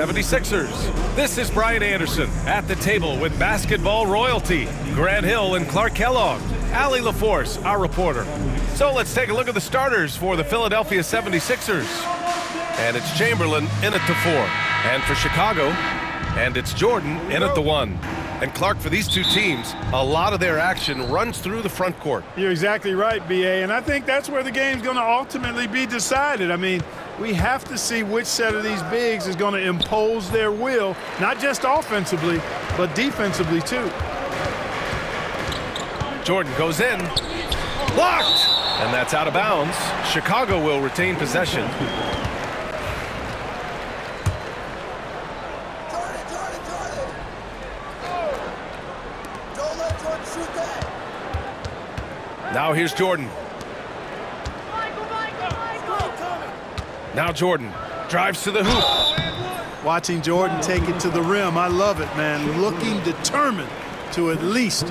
76ers. This is Brian Anderson at the table with basketball royalty, Grant Hill and Clark Kellogg, Allie LaForce, our reporter. So let's take a look at the starters for the Philadelphia 76ers. And it's Chamberlain in at the 4. And for Chicago, and it's Jordan in at the 1. And Clark, for these two teams, a lot of their action runs through the front court. You're exactly right, B.A., and I think that's where the game's going to ultimately be decided. I mean, we have to see which set of these bigs is going to impose their will, not just offensively, but defensively, too. Jordan goes in. Blocked! And that's out of bounds. Chicago will retain possession. Now here's Jordan. Now Jordan drives to the hoop. Watching Jordan take it to the rim, I love it, man. Looking determined to at least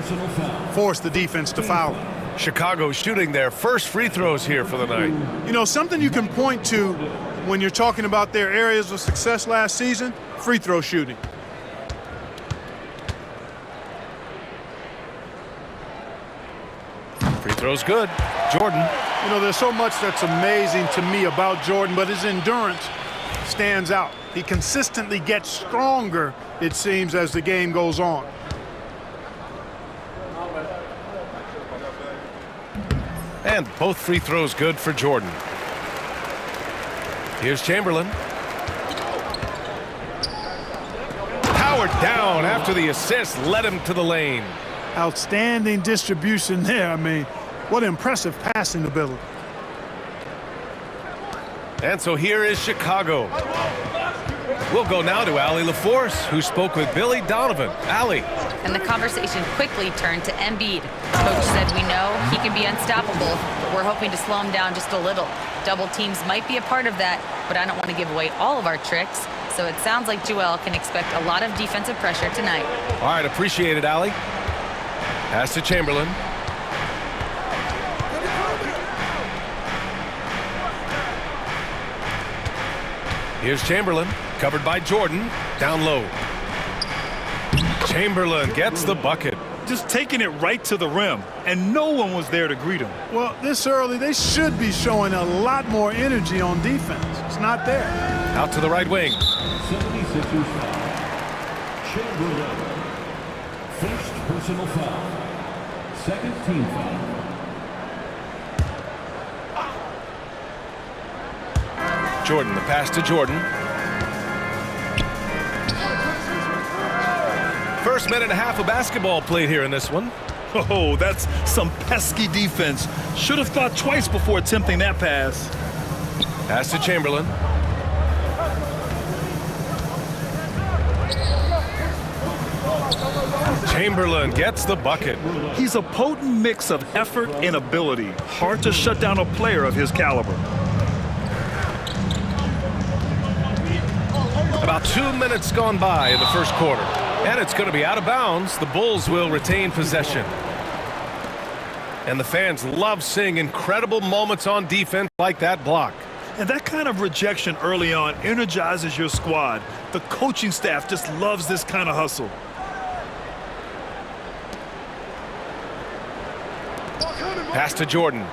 force the defense to foul him. Chicago shooting their first free throws here for the night. You know, something you can point to when you're talking about their areas of success last season, free throw shooting. Free throw's good. Jordan. You know, there's so much that's amazing to me about Jordan, but his endurance stands out. He consistently gets stronger, it seems, as the game goes on. And both free throws good for Jordan. Here's Chamberlain. Powered down after the assist led him to the lane. Outstanding distribution there. I mean, what impressive passing ability. And so here is Chicago. We'll go now to Allie LaForce, who spoke with Billy Donovan. Allie. And the conversation quickly turned to Embiid. Coach said we know he can be unstoppable, but we're hoping to slow him down just a little. Double teams might be a part of that, but I don't want to give away all of our tricks. So it sounds like Joel can expect a lot of defensive pressure tonight. All right, appreciate it, Allie. Pass to Chamberlain. Here's Chamberlain, covered by Jordan, down low. Chamberlain gets the bucket. Just taking it right to the rim, and no one was there to greet him. Well, this early, they should be showing a lot more energy on defense. It's not there. Out to the right wing. 76ers foul. Chamberlain. First personal foul. Second team foul. Jordan, the pass to Jordan. First minute and a half of basketball played here in this one. Oh, that's some pesky defense. Should have thought twice before attempting that pass. Pass to Chamberlain. Chamberlain gets the bucket. He's a potent mix of effort and ability. Hard to shut down a player of his caliber. About 2 minutes gone by in the first quarter. And it's going to be out of bounds. The Bulls will retain possession. And the fans love seeing incredible moments on defense like that block. And that kind of rejection early on energizes your squad. The coaching staff just loves this kind of hustle. Pass to Jordan.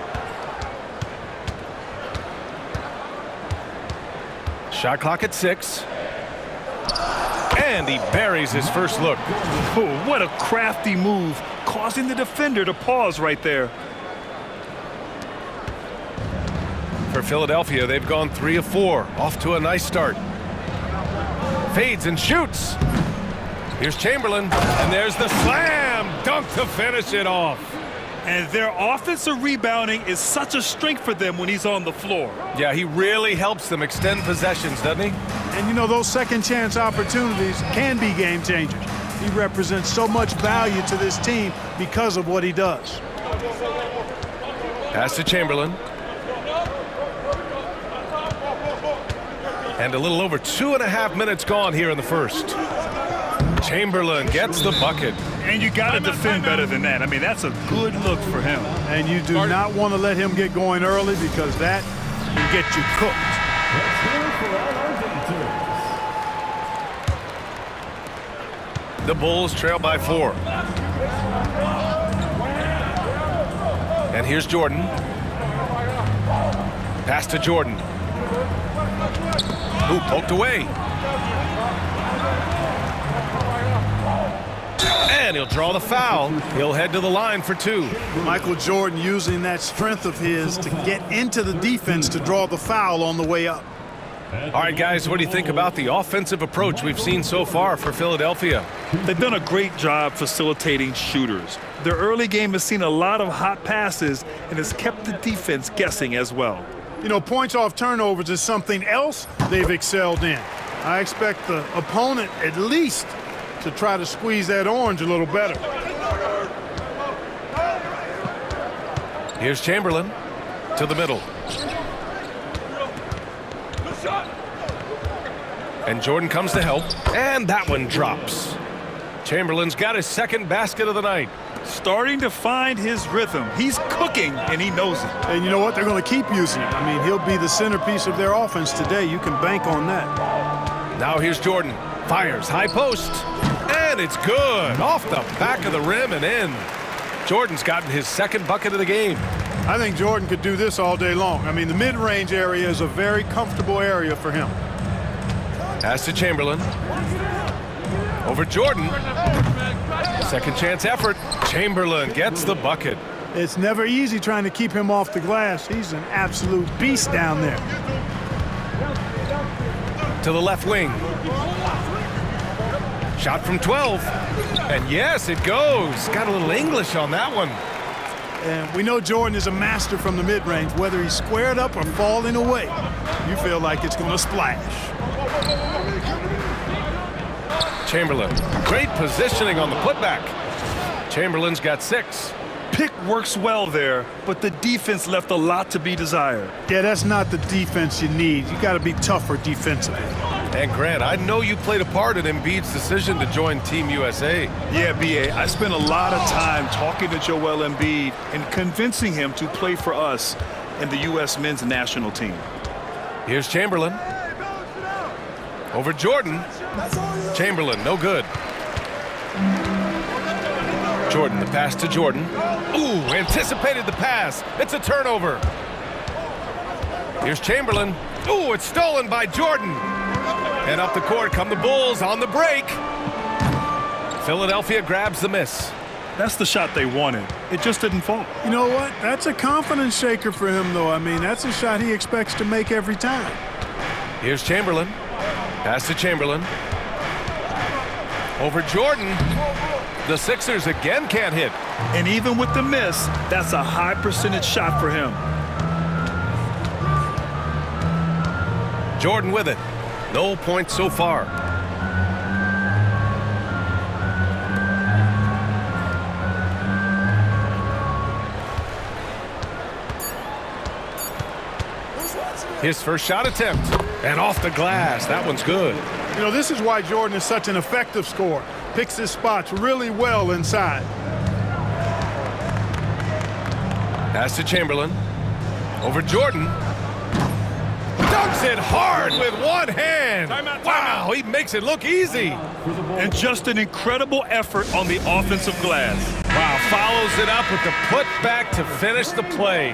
Shot clock at 6. And he buries his first look. Oh, what a crafty move, causing the defender to pause right there. For Philadelphia, they've gone 3 of 4, off to a nice start. Fades and shoots. Here's Chamberlain, and there's the slam dunk to finish it off. And their offensive rebounding is such a strength for them when he's on the floor. Yeah, he really helps them extend possessions, doesn't he? And you know, those second chance opportunities can be game changers. He represents so much value to this team because of what he does. Pass to Chamberlain. And a little over 2.5 minutes gone here in the first. Chamberlain gets the bucket. And you got to defend better than that. I mean, that's a good look for him. And you do not want to let him get going early because that can get you cooked. The Bulls trail by 4. And here's Jordan. Pass to Jordan. Ooh, poked away. And he'll draw the foul. He'll head to the line for 2. Michael Jordan using that strength of his to get into the defense to draw the foul on the way up. All right, guys, what do you think about the offensive approach we've seen so far for Philadelphia? They've done a great job facilitating shooters. Their early game has seen a lot of hot passes and has kept the defense guessing as well. You know, points off turnovers is something else they've excelled in. I expect the opponent at least to try to squeeze that orange a little better. Here's Chamberlain to the middle. And Jordan comes to help, and that one drops. Chamberlain's got his second basket of the night. Starting to find his rhythm. He's cooking, and he knows it. And you know what? They're going to keep using him. I mean, he'll be the centerpiece of their offense today. You can bank on that. Now here's Jordan. Fires, high post, and it's good. Off the back of the rim and in. Jordan's gotten his second bucket of the game. I think Jordan could do this all day long. I mean, the mid-range area is a very comfortable area for him. Pass to Chamberlain. Over Jordan. Second chance effort. Chamberlain gets the bucket. It's never easy trying to keep him off the glass. He's an absolute beast down there. To the left wing. Shot from 12. And yes, it goes. Got a little English on that one. And we know Jordan is a master from the mid-range. Whether he's squared up or falling away, you feel like it's going to splash. Chamberlain. Great positioning on the putback. Chamberlain's got 6. Pick works well there, but the defense left a lot to be desired. Yeah, that's not the defense you need. You got to be tougher defensively. And Grant, I know you played a part in Embiid's decision to join Team USA. Yeah, B.A., I spent a lot of time talking to Joel Embiid and convincing him to play for us and the U.S. men's national team. Here's Chamberlain. Over Jordan. Chamberlain, no good. Jordan, the pass to Jordan. Ooh, anticipated the pass. It's a turnover. Here's Chamberlain. Ooh, it's stolen by Jordan. And up the court come the Bulls on the break. Philadelphia grabs the miss. That's the shot they wanted. It just didn't fall. You know what? That's a confidence shaker for him, though. I mean, that's a shot he expects to make every time. Here's Chamberlain. Pass to Chamberlain. Over Jordan. The Sixers again can't hit. And even with the miss, that's a high percentage shot for him. Jordan with it. No points so far. His first shot attempt. And off the glass. That one's good. You know, this is why Jordan is such an effective scorer. Picks his spots really well inside. Pass to Chamberlain. Over Jordan. Dunks it hard with one hand. Wow, he makes it look easy. And just an incredible effort on the offensive glass. Wow, follows it up with the putback to finish the play.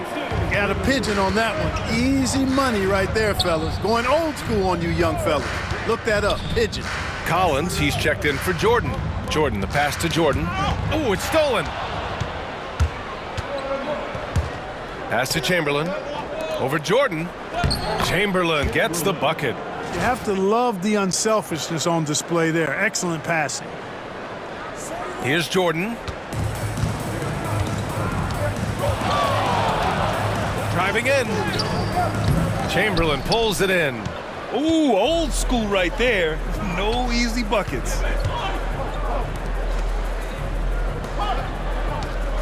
Got a pigeon on that one. Easy money right there, fellas. Going old school on you young fellas. Look that up, pigeon. Collins, he's checked in for Jordan. Jordan, the pass to Jordan. Oh, it's stolen. Pass to Chamberlain. Over Jordan. Chamberlain gets the bucket. You have to love the unselfishness on display there. Excellent passing. Here's Jordan. Driving in. Chamberlain pulls it in. Ooh, old school right there. No easy buckets.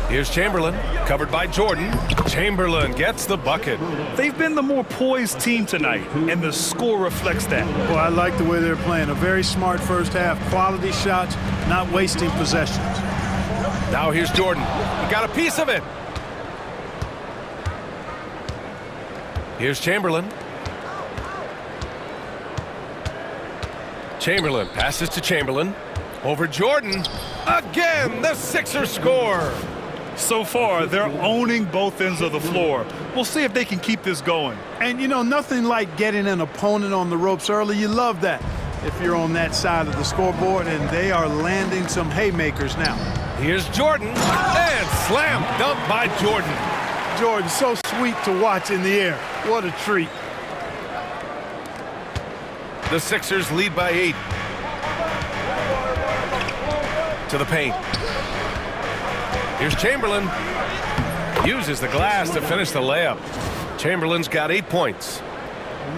Here's Chamberlain, covered by Jordan. Chamberlain gets the bucket. They've been the more poised team tonight, and the score reflects that. Well, I like the way they're playing. A very smart first half. Quality shots, not wasting possessions. Now here's Jordan. He got a piece of it. Here's Chamberlain. Chamberlain passes to Chamberlain. Over Jordan. Again, the Sixers score. So far, they're owning both ends of the floor. We'll see if they can keep this going. And, you know, nothing like getting an opponent on the ropes early. You love that if you're on that side of the scoreboard, and they are landing some haymakers now. Here's Jordan, and slam dunk by Jordan. Jordan, so sweet to watch in the air. What a treat. The Sixers lead by 8. To the paint. Here's Chamberlain. Uses the glass to finish the layup. Chamberlain's got 8 points.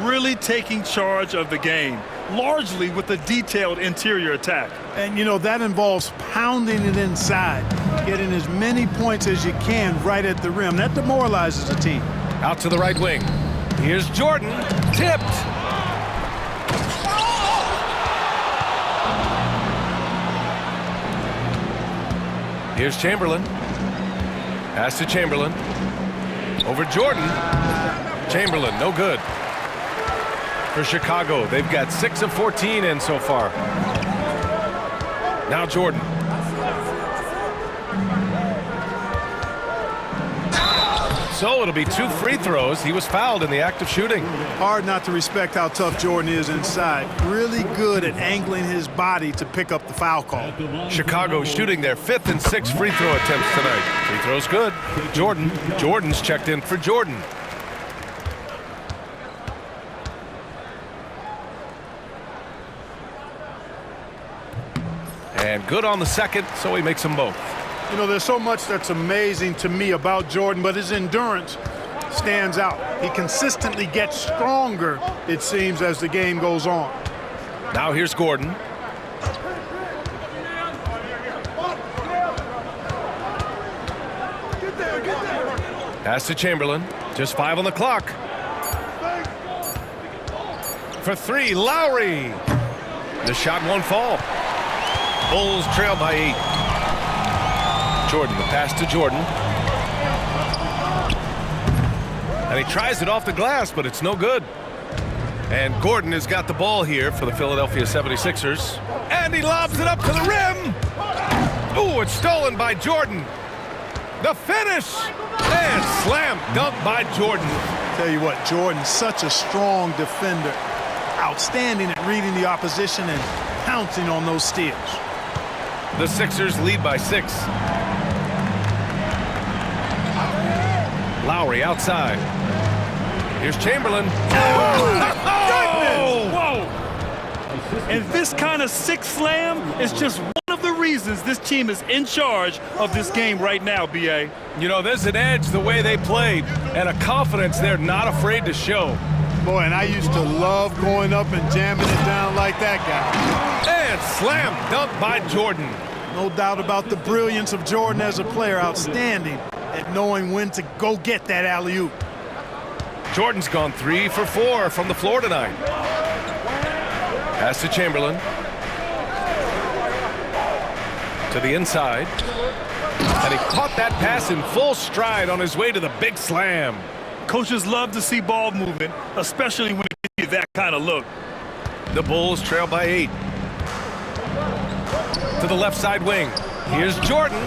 Really taking charge of the game, largely with a detailed interior attack. And, you know, that involves pounding it inside, getting as many points as you can right at the rim. That demoralizes a team. Out to the right wing. Here's Jordan. Tipped. Here's Chamberlain. Pass to Chamberlain. Over Jordan. Chamberlain, no good. For Chicago, they've got 6 of 14 in so far. Now Jordan. So it'll be 2 free throws. He was fouled in the act of shooting. Hard not to respect how tough Jordan is inside. Really good at angling his body to pick up the foul call. Chicago shooting their 5th and 6th free throw attempts tonight. Free throws good. Jordan's checked in for Jordan. And good on the second, so he makes them both. You know, there's so much that's amazing to me about Jordan, but his endurance stands out. He consistently gets stronger, it seems, as the game goes on. Now here's Gordon. Pass to Chamberlain. Just 5 on the clock. For 3, Lowry. The shot won't fall. Bulls trail by 8. Jordan, the pass to Jordan. And he tries it off the glass, but it's no good. And Gordon has got the ball here for the Philadelphia 76ers. And he lobs it up to the rim. Ooh, it's stolen by Jordan. The finish. And slam dunk by Jordan. Tell you what, Jordan's such a strong defender. Outstanding at reading the opposition and pouncing on those steals. The Sixers lead by 6. Lowry outside. Here's Chamberlain. Oh! Whoa! And this kind of 6 slam is just one of the reasons this team is in charge of this game right now, B.A. You know, there's an edge the way they played and a confidence they're not afraid to show. Boy, and I used to love going up and jamming it down like that guy. And slam dunk by Jordan. No doubt about the brilliance of Jordan as a player. Outstanding at knowing when to go get that alley-oop. Jordan's gone 3 for 4 from the floor tonight. Pass to Chamberlain. To the inside. And he caught that pass in full stride on his way to the big slam. Coaches love to see ball movement, especially when it gives you that kind of look. The Bulls trail by 8. To the left side wing. Here's Jordan.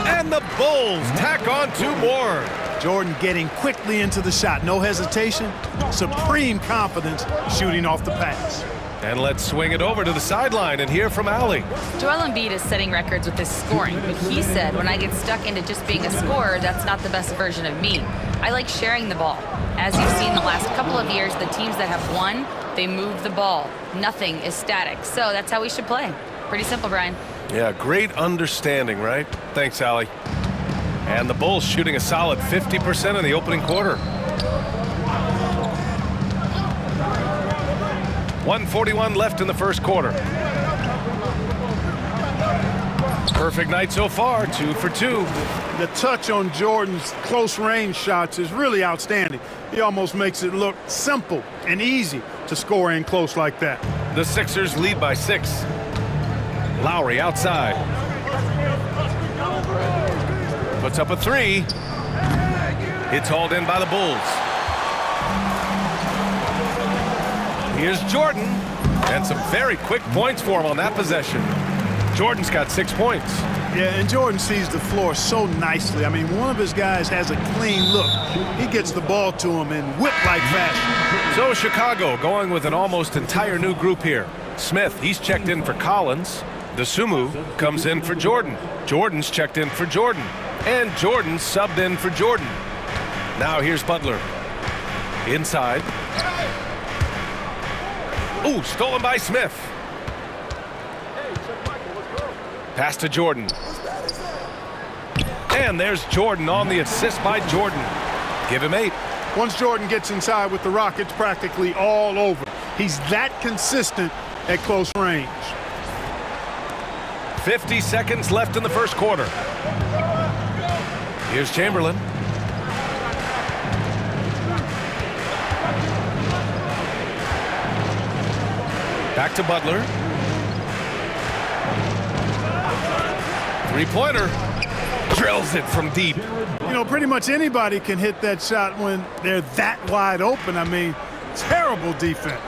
And the Bulls tack on 2 more. Jordan getting quickly into the shot. No hesitation. Supreme confidence shooting off the pass. And let's swing it over to the sideline and hear from Allie. Joel Embiid is setting records with his scoring, but he said, when I get stuck into just being a scorer, that's not the best version of me. I like sharing the ball. As you've seen the last couple of years, the teams that have won, they move the ball. Nothing is static. So that's how we should play. Pretty simple, Brian. Yeah, great understanding, right? Thanks, Allie. And the Bulls shooting a solid 50% in the opening quarter. 1:41 left in the first quarter. Perfect night so far, 2 for 2. The touch on Jordan's close range shots is really outstanding. He almost makes it look simple and easy to score in close like that. The Sixers lead by 6. Lowry outside. Puts up a 3. It's hauled in by the Bulls. Here's Jordan. And some very quick points for him on that possession. Jordan's got 6 points. Yeah, and Jordan sees the floor so nicely. I mean, one of his guys has a clean look. He gets the ball to him in whip-like fashion. So Chicago going with an almost entire new group here. Smith, he's checked in for Collins. DeSumo comes in for Jordan. Jordan's checked in for Jordan. And Jordan subbed in for Jordan. Now here's Butler. Inside. Ooh, stolen by Smith. Pass to Jordan. And there's Jordan on the assist by Jordan. Give him 8. Once Jordan gets inside with the rock, it's practically all over. He's that consistent at close range. 50 seconds left in the first quarter. Here's Chamberlain. Back to Butler. Three-pointer. Drills it from deep. You know, pretty much anybody can hit that shot when they're that wide open. I mean, terrible defense.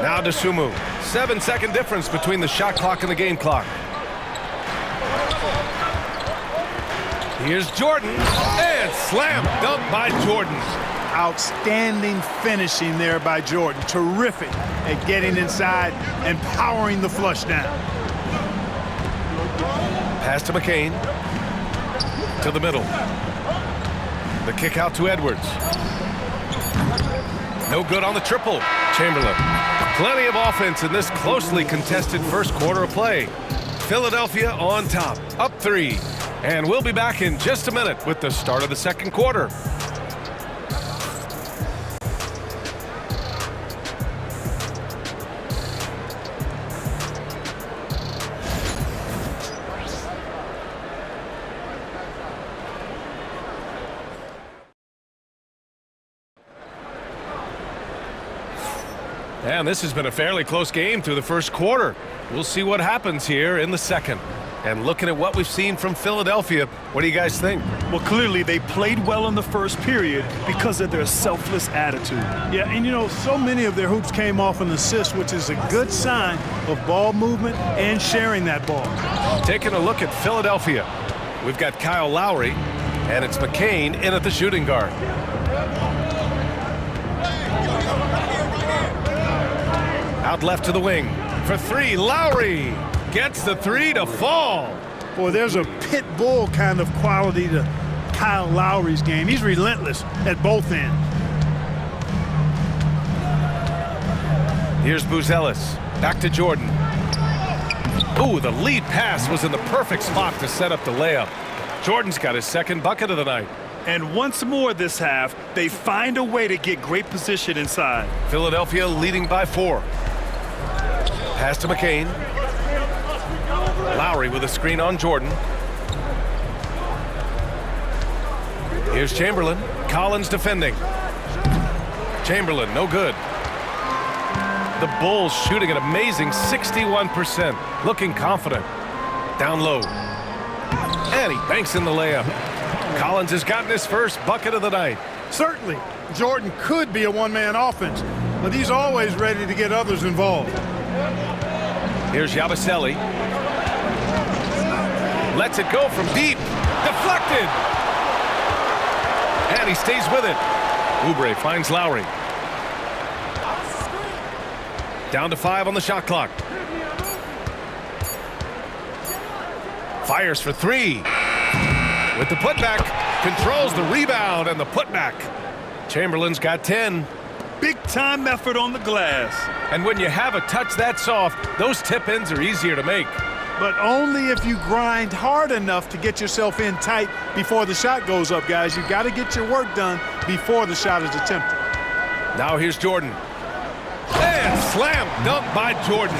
Now DeSumo. 7-second difference between the shot clock and the game clock. Here's Jordan. And slam dunk by Jordan. Outstanding finishing there by Jordan. Terrific at getting inside and powering the flush down. Pass to McCain. To the middle. The kick out to Edwards. No good on the triple. Chamberlain. Plenty of offense in this closely contested first quarter of play. Philadelphia on top, up 3. And we'll be back in just a minute with the start of the second quarter. And this has been a fairly close game through the first quarter. We'll see what happens here in the second. And looking at what we've seen from Philadelphia, what do you guys think? Well, clearly they played well in the first period because of their selfless attitude. Yeah, and you know, so many of their hoops came off an assist, which is a good sign of ball movement and sharing that ball. Taking a look at Philadelphia, we've got Kyle Lowry, and it's McCain in at the shooting guard. Out left to the wing. For 3, Lowry gets the 3 to fall. Boy, there's a pit bull kind of quality to Kyle Lowry's game. He's relentless at both ends. Here's Buzelis. Back to Jordan. Ooh, the lead pass was in the perfect spot to set up the layup. Jordan's got his second bucket of the night. And once more this half, they find a way to get great position inside. Philadelphia leading by 4. Pass to McCain. Lowry with a screen on Jordan. Here's Chamberlain. Collins defending. Chamberlain, no good. The Bulls shooting an amazing 61%. Looking confident. Down low. And he banks in the layup. Collins has gotten his first bucket of the night. Certainly, Jordan could be a one-man offense, but he's always ready to get others involved. Here's Yabusele. Lets it go from deep. Deflected. And he stays with it. Oubre finds Lowry. Down to 5 on the shot clock. Fires for 3. With the putback. Controls the rebound and the putback. Chamberlain's got 10. Big-time effort on the glass. And when you have a touch that soft, those tip-ins are easier to make. But only if you grind hard enough to get yourself in tight before the shot goes up, guys. You've got to get your work done before the shot is attempted. Now here's Jordan. And slam dunk by Jordan.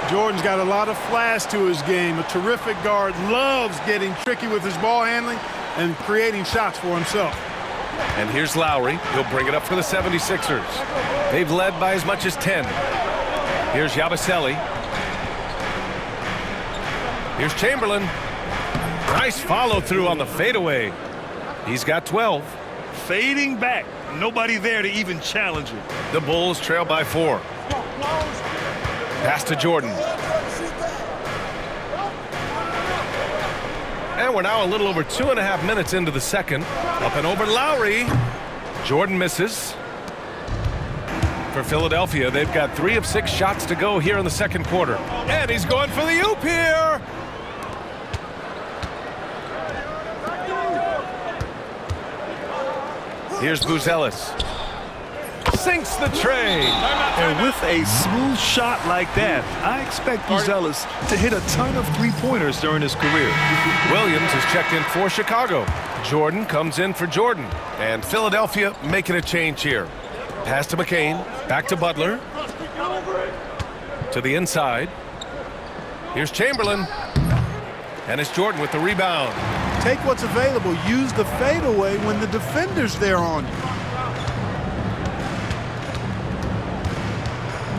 Jordan's got a lot of flash to his game. A terrific guard, loves getting tricky with his ball handling and creating shots for himself. And here's Lowry. He'll bring it up for the 76ers. They've led by as much as 10. Here's Yabusele. Here's Chamberlain. Nice follow-through on the fadeaway. He's got 12. Fading back. Nobody there to even challenge it. The Bulls trail by 4. Pass to Jordan. And we're now a little over 2.5 minutes into the second. Up and over Lowry. Jordan misses. For Philadelphia, they've got 3 of 6 shots to go here in the second quarter. And he's going for the oop here. Here's Buzelis. Sinks the tray. And with a smooth shot like that, I expect Buzelis to hit a ton of three-pointers during his career. Williams is checked in for Chicago. Jordan comes in for Jordan. And Philadelphia making a change here. Pass to McCain. Back to Butler. To the inside. Here's Chamberlain. And it's Jordan with the rebound. Take what's available. Use the fadeaway when the defender's there on you.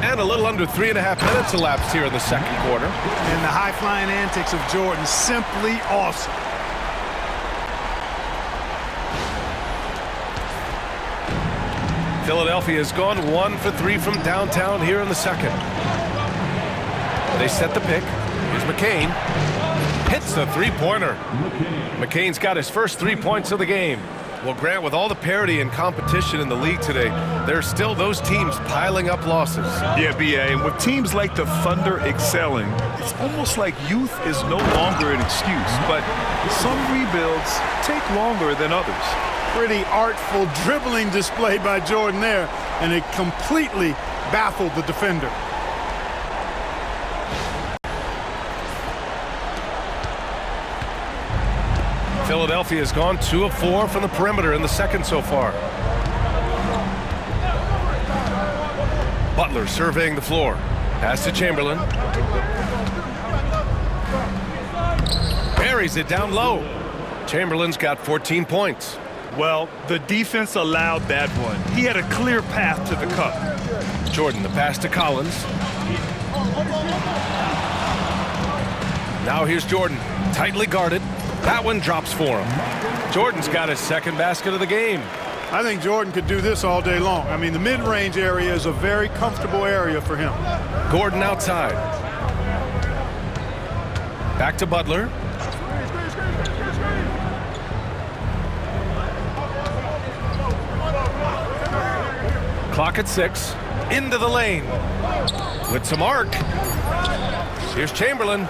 And a little under 3.5 minutes elapsed here in the second quarter. And the high-flying antics of Jordan, simply awesome. Philadelphia has gone 1 for 3 from downtown here in the second. They set the pick. Here's McCain. Hits the three-pointer. McCain's got his first 3 points of the game. Well, Grant, with all the parity and competition in the league today, there are still those teams piling up losses. Yeah, B.A., and with teams like the Thunder excelling, it's almost like youth is no longer an excuse. But some rebuilds take longer than others. Pretty artful dribbling display by Jordan there, and it completely baffled the defender. Philadelphia has gone 2 of 4 from the perimeter in the second so far. Butler surveying the floor. Pass to Chamberlain. Buries it down low. Chamberlain's got 14 points. Well, the defense allowed that one. He had a clear path to the cup. Jordan, the pass to Collins. Now here's Jordan, tightly guarded. That one drops for him. Jordan's got his second basket of the game. I think Jordan could do this all day long. I mean, the mid-range area is a very comfortable area for him. Gordon outside. Back to Butler. Clock at 6. Into the lane. With some arc. Here's Chamberlain.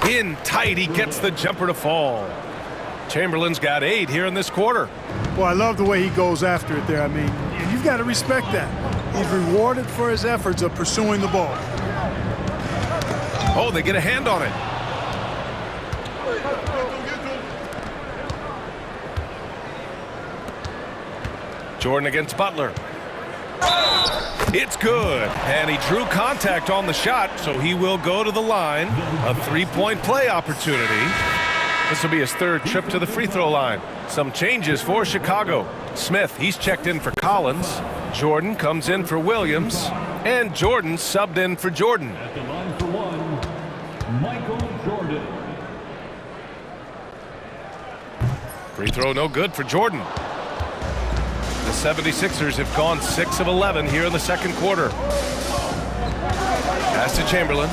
In tight, he gets the jumper to fall. Chamberlain's got 8 here in this quarter. Well, I love the way he goes after it there. I mean, you've got to respect that. He's rewarded for his efforts of pursuing the ball. Oh, they get a hand on it. Jordan against Butler. It's good, and he drew contact on the shot, so he will go to the line. A 3-point play opportunity. This will be his 3rd trip to the free throw line. Some changes for Chicago. Smith, he's checked in for Collins. Jordan comes in for Williams, and Jordan subbed in for Jordan. At the line for one, Michael Jordan. Free throw no good for Jordan. The 76ers have gone 6 of 11 here in the second quarter. Pass to Chamberlain.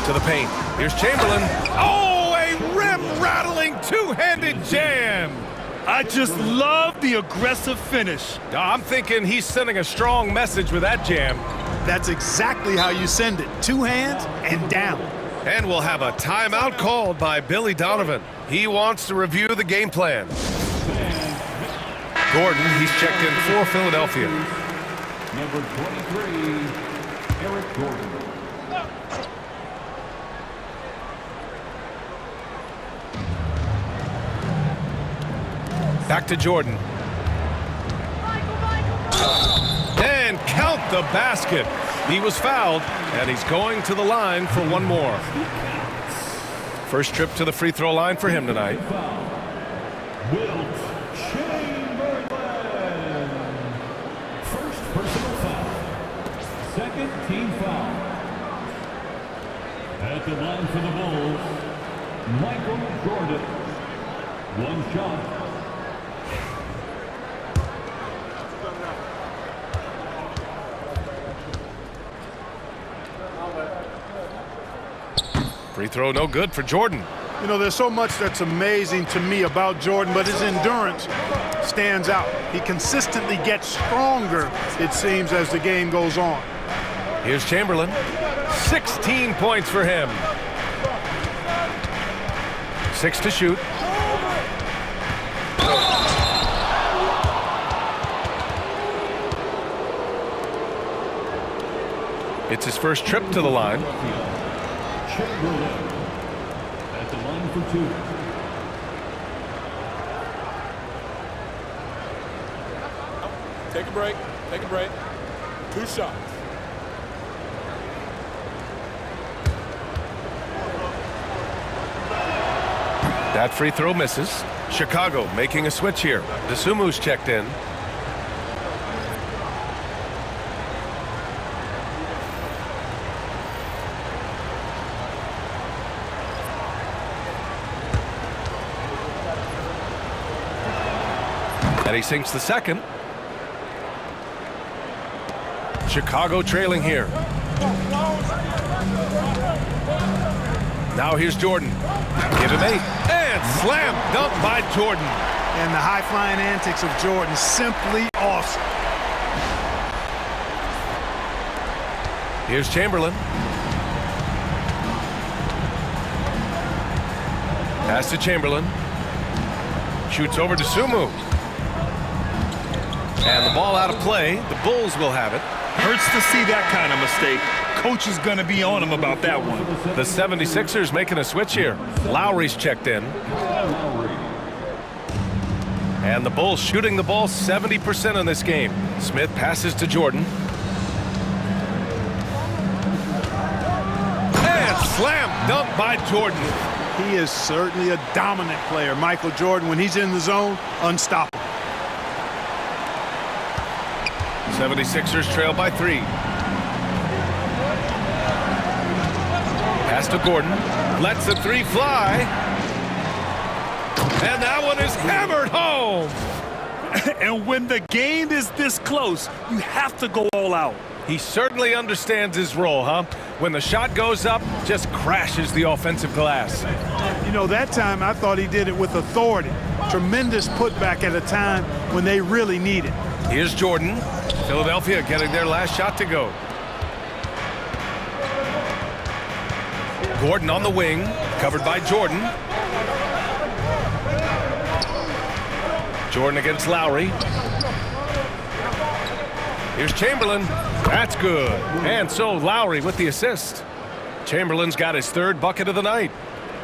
To the paint. Here's Chamberlain. Oh, a rim-rattling two-handed jam. I just love the aggressive finish. I'm thinking he's sending a strong message with that jam. That's exactly how you send it. 2 hands and down. And we'll have a timeout called by Billy Donovan. He wants to review the game plan. Gordon, he's checked in for Philadelphia. Number 23, Eric Gordon. Back to Jordan. And count the basket. He was fouled, and he's going to the line for one more. First trip to the free throw line for him tonight. Chaimberlin. First personal foul. Second team foul. At the line for the Bulls, Michael Jordan. One shot. Free throw no good for Jordan. You know, there's so much that's amazing to me about Jordan, but his endurance stands out. He consistently gets stronger, it seems, as the game goes on. Here's Chamberlain. 16 points for him. 6 to shoot. It's his first trip to the line. Chamberlain at the line for 2. Take a break. Take a break. 2 shots. That free throw misses. Chicago making a switch here. Desumu's checked in. And he sinks the second. Chicago trailing here. Now here's Jordan. Give him 8. And slam dunk by Jordan. And the high-flying antics of Jordan, simply awesome. Here's Chamberlain. Pass to Chamberlain. Shoots over to Sumu. And the ball out of play. The Bulls will have it. Hurts to see that kind of mistake. Coach is going to be on him about that one. The 76ers making a switch here. Lowry's checked in. And the Bulls shooting the ball 70% in this game. Smith passes to Jordan. And slam dunk by Jordan. He is certainly a dominant player. Michael Jordan, when he's in the zone, unstoppable. 76ers trail by 3. Pass to Gordon. Lets the 3 fly. And that one is hammered home. And when the game is this close, you have to go all out. He certainly understands his role, huh? When the shot goes up, just crashes the offensive glass. You know, that time I thought he did it with authority. Tremendous putback at a time when they really need it. Here's Jordan. Philadelphia getting their last shot to go. Gordon on the wing, covered by Jordan. Jordan against Lowry. Here's Chamberlain. That's good. And so Lowry with the assist. Chamberlain's got his 3rd bucket of the night.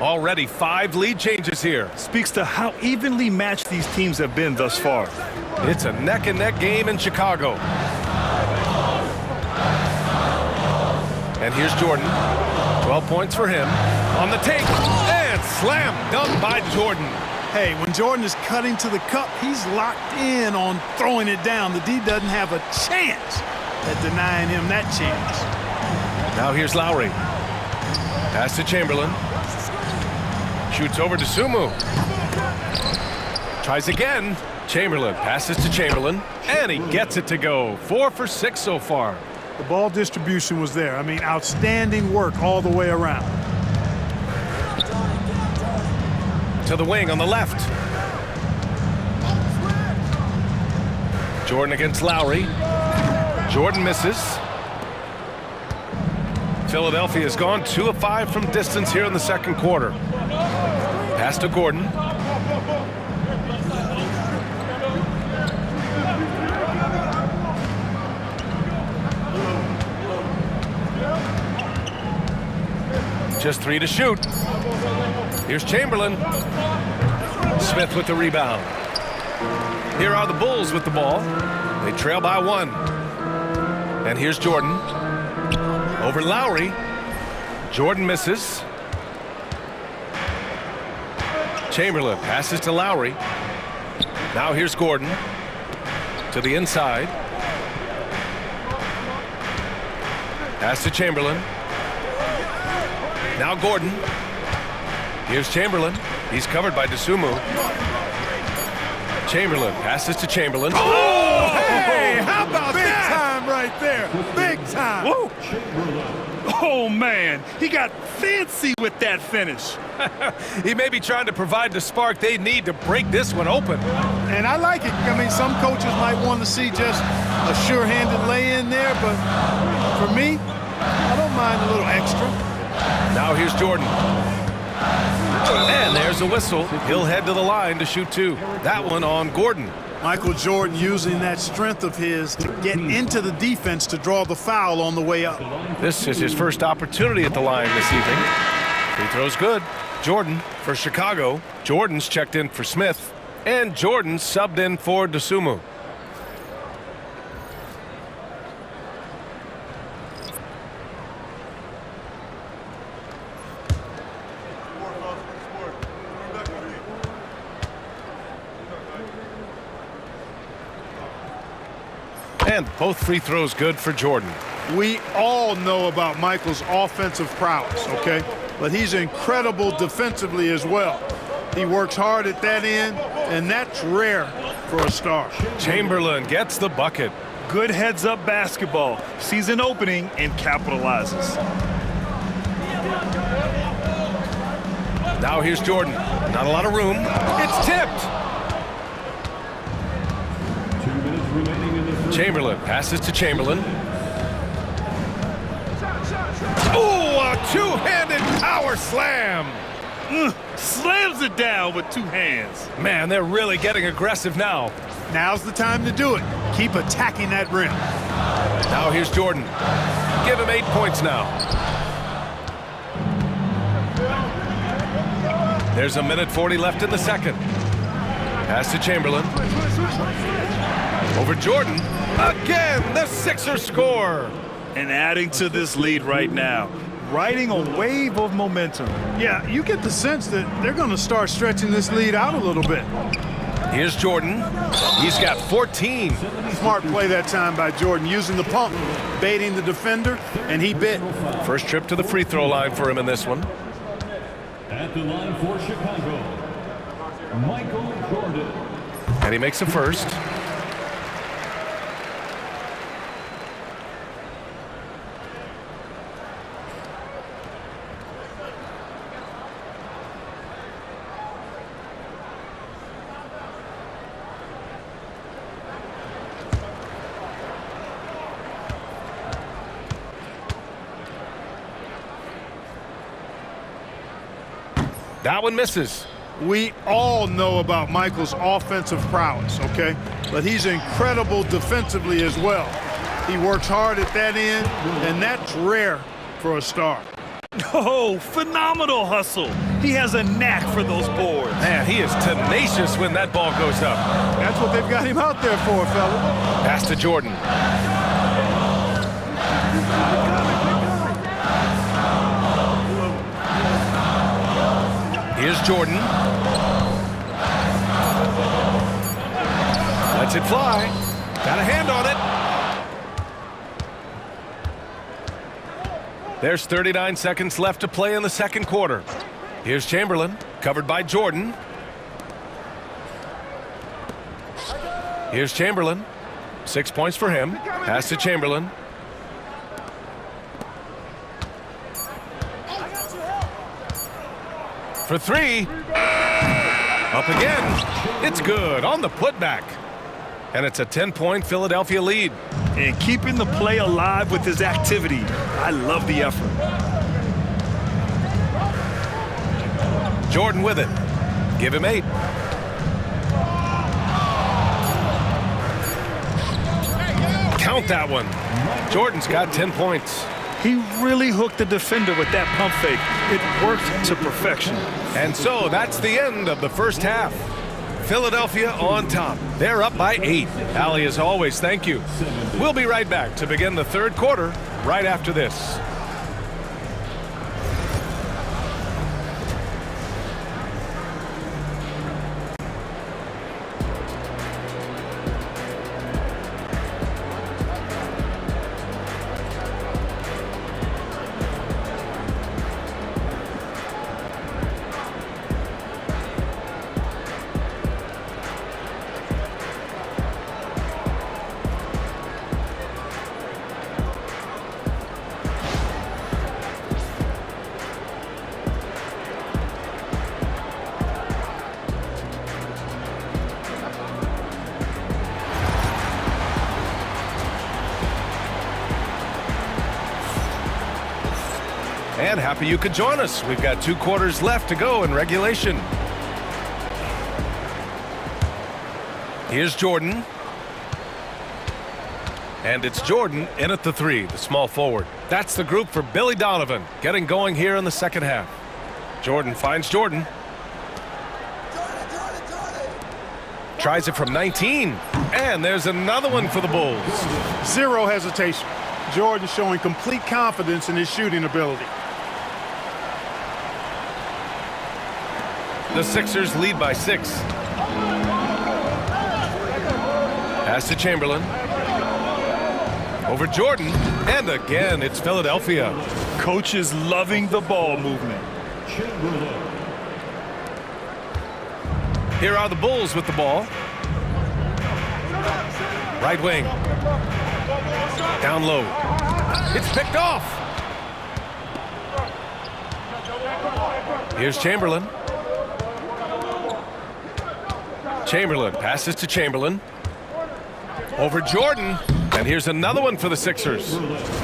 Already 5 lead changes here. Speaks to how evenly matched these teams have been thus far. It's a neck-and-neck game in Chicago. And here's Jordan. 12 points for him. On the take. And slam dunk by Jordan. Hey, when Jordan is cutting to the cup, he's locked in on throwing it down. The D doesn't have a chance at denying him that chance. Now here's Lowry. Pass to Chamberlain. Shoots over to Sumu. Tries again. Chamberlain passes to Chamberlain. And he gets it to go. 4 for 6 so far. The ball distribution was there. I mean, outstanding work all the way around. To the wing on the left. Jordan against Lowry. Jordan misses. Philadelphia has gone 2 of 5 from distance here in the second quarter. Pass to Gordon. Just 3 to shoot. Here's Chamberlain. Smith with the rebound. Here are the Bulls with the ball. They trail by 1. And here's Jordan. Over Lowry. Jordan misses. Chamberlain passes to Lowry. Now here's Gordon. To the inside. Pass to Chamberlain. Now Gordon. Here's Chamberlain. He's covered by Dosunmu. Chamberlain passes to Chamberlain. Oh, hey, how about big time right there? Big time. Woo. Oh, man, he got fancy with that finish. He may be trying to provide the spark they need to break this one open. And I like it. I mean, some coaches might want to see just a sure-handed lay-in there, but for me, I don't mind a little extra. Now here's Jordan. And there's a whistle. He'll head to the line to shoot two. That one on Gordon. Michael Jordan using that strength of his to get into the defense to draw the foul on the way up. This is his first opportunity at the line this evening. Free throw's good. Jordan for Chicago. Jordan's checked in for Smith. And Jordan subbed in for Dosunmu. And both free throws good for Jordan. We all know about Michael's offensive prowess, okay? But he's incredible defensively as well. He works hard at that end, and that's rare for a star. Chamberlain gets the bucket. Good heads-up basketball. Sees an opening and capitalizes. Now here's Jordan. Not a lot of room. It's tipped. 2 minutes remaining in the Chamberlain passes to Chamberlain. Oh, a two-handed power slam. Slams it down with two hands. Man, they're really getting aggressive now. Now's the time to do it. Keep attacking that rim. Now here's Jordan. Give him 8 points now. There's a minute 40 left in the second. Pass to Chamberlain. Over Jordan. Again, the Sixers score. And adding to this lead right now. Riding a wave of momentum. Yeah, you get the sense that they're going to start stretching this lead out a little bit. Here's Jordan. He's got 14. Smart play that time by Jordan, using the pump, baiting the defender, and he bit. First trip to the free throw line for him in this one. At the line for Chicago, Michael Jordan. And he makes a first. That one misses. We all know about Michael's offensive prowess, okay? But he's incredible defensively as well. He works hard at that end, and that's rare for a star. Oh, phenomenal hustle. He has a knack for those boards. Man, he is tenacious when that ball goes up. That's what they've got him out there for, fella. Pass to Jordan. Here's Jordan. Lets it fly. Got a hand on it. There's 39 seconds left to play in the second quarter. Here's Chamberlain, covered by Jordan. Here's Chamberlain. 6 points for him. Pass to Chamberlain. For three. Up again. It's good on the putback. And it's a 10-point Philadelphia lead. And keeping the play alive with his activity. I love the effort. Jordan with it. Give him 8. Count that one. Jordan's got 10 points. He really hooked the defender with that pump fake. It worked to perfection. And so that's the end of the first half. Philadelphia on top. They're up by 8. Allie, as always, thank you. We'll be right back to begin the third quarter right after this. And happy you could join us. We've got 2 quarters left to go in regulation. Here's Jordan. And it's Jordan in at the 3, the small forward. That's the group for Billy Donovan, getting going here in the second half. Jordan finds Jordan. Tries it from 19. And there's another one for the Bulls. Zero hesitation. Jordan showing complete confidence in his shooting ability. The Sixers lead by 6. Pass to Chamberlain. Over Jordan. And again, it's Philadelphia. Coach is loving the ball movement. Here are the Bulls with the ball. Right wing. Down low. It's picked off. Here's Chamberlain. Chamberlain passes to Chamberlain. Over Jordan. And here's another one for the Sixers.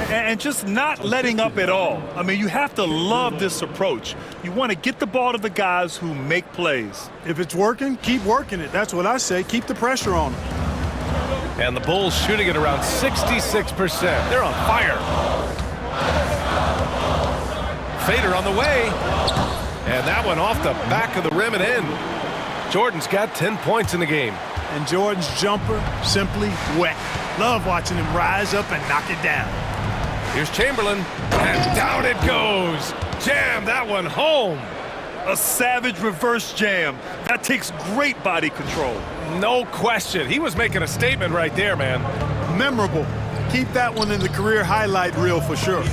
And just not letting up at all. I mean, you have to love this approach. You want to get the ball to the guys who make plays. If it's working, keep working it. That's what I say. Keep the pressure on them. And the Bulls shooting at around 66%. They're on fire. Fader on the way. And that one off the back of the rim and in. Jordan's got 10 points in the game. And Jordan's jumper simply wet. Love watching him rise up and knock it down. Here's Chamberlain, and down it goes. Jam that one home. A savage reverse jam. That takes great body control. No question. He was making a statement right there, man. Memorable. Keep that one in the career highlight reel for sure.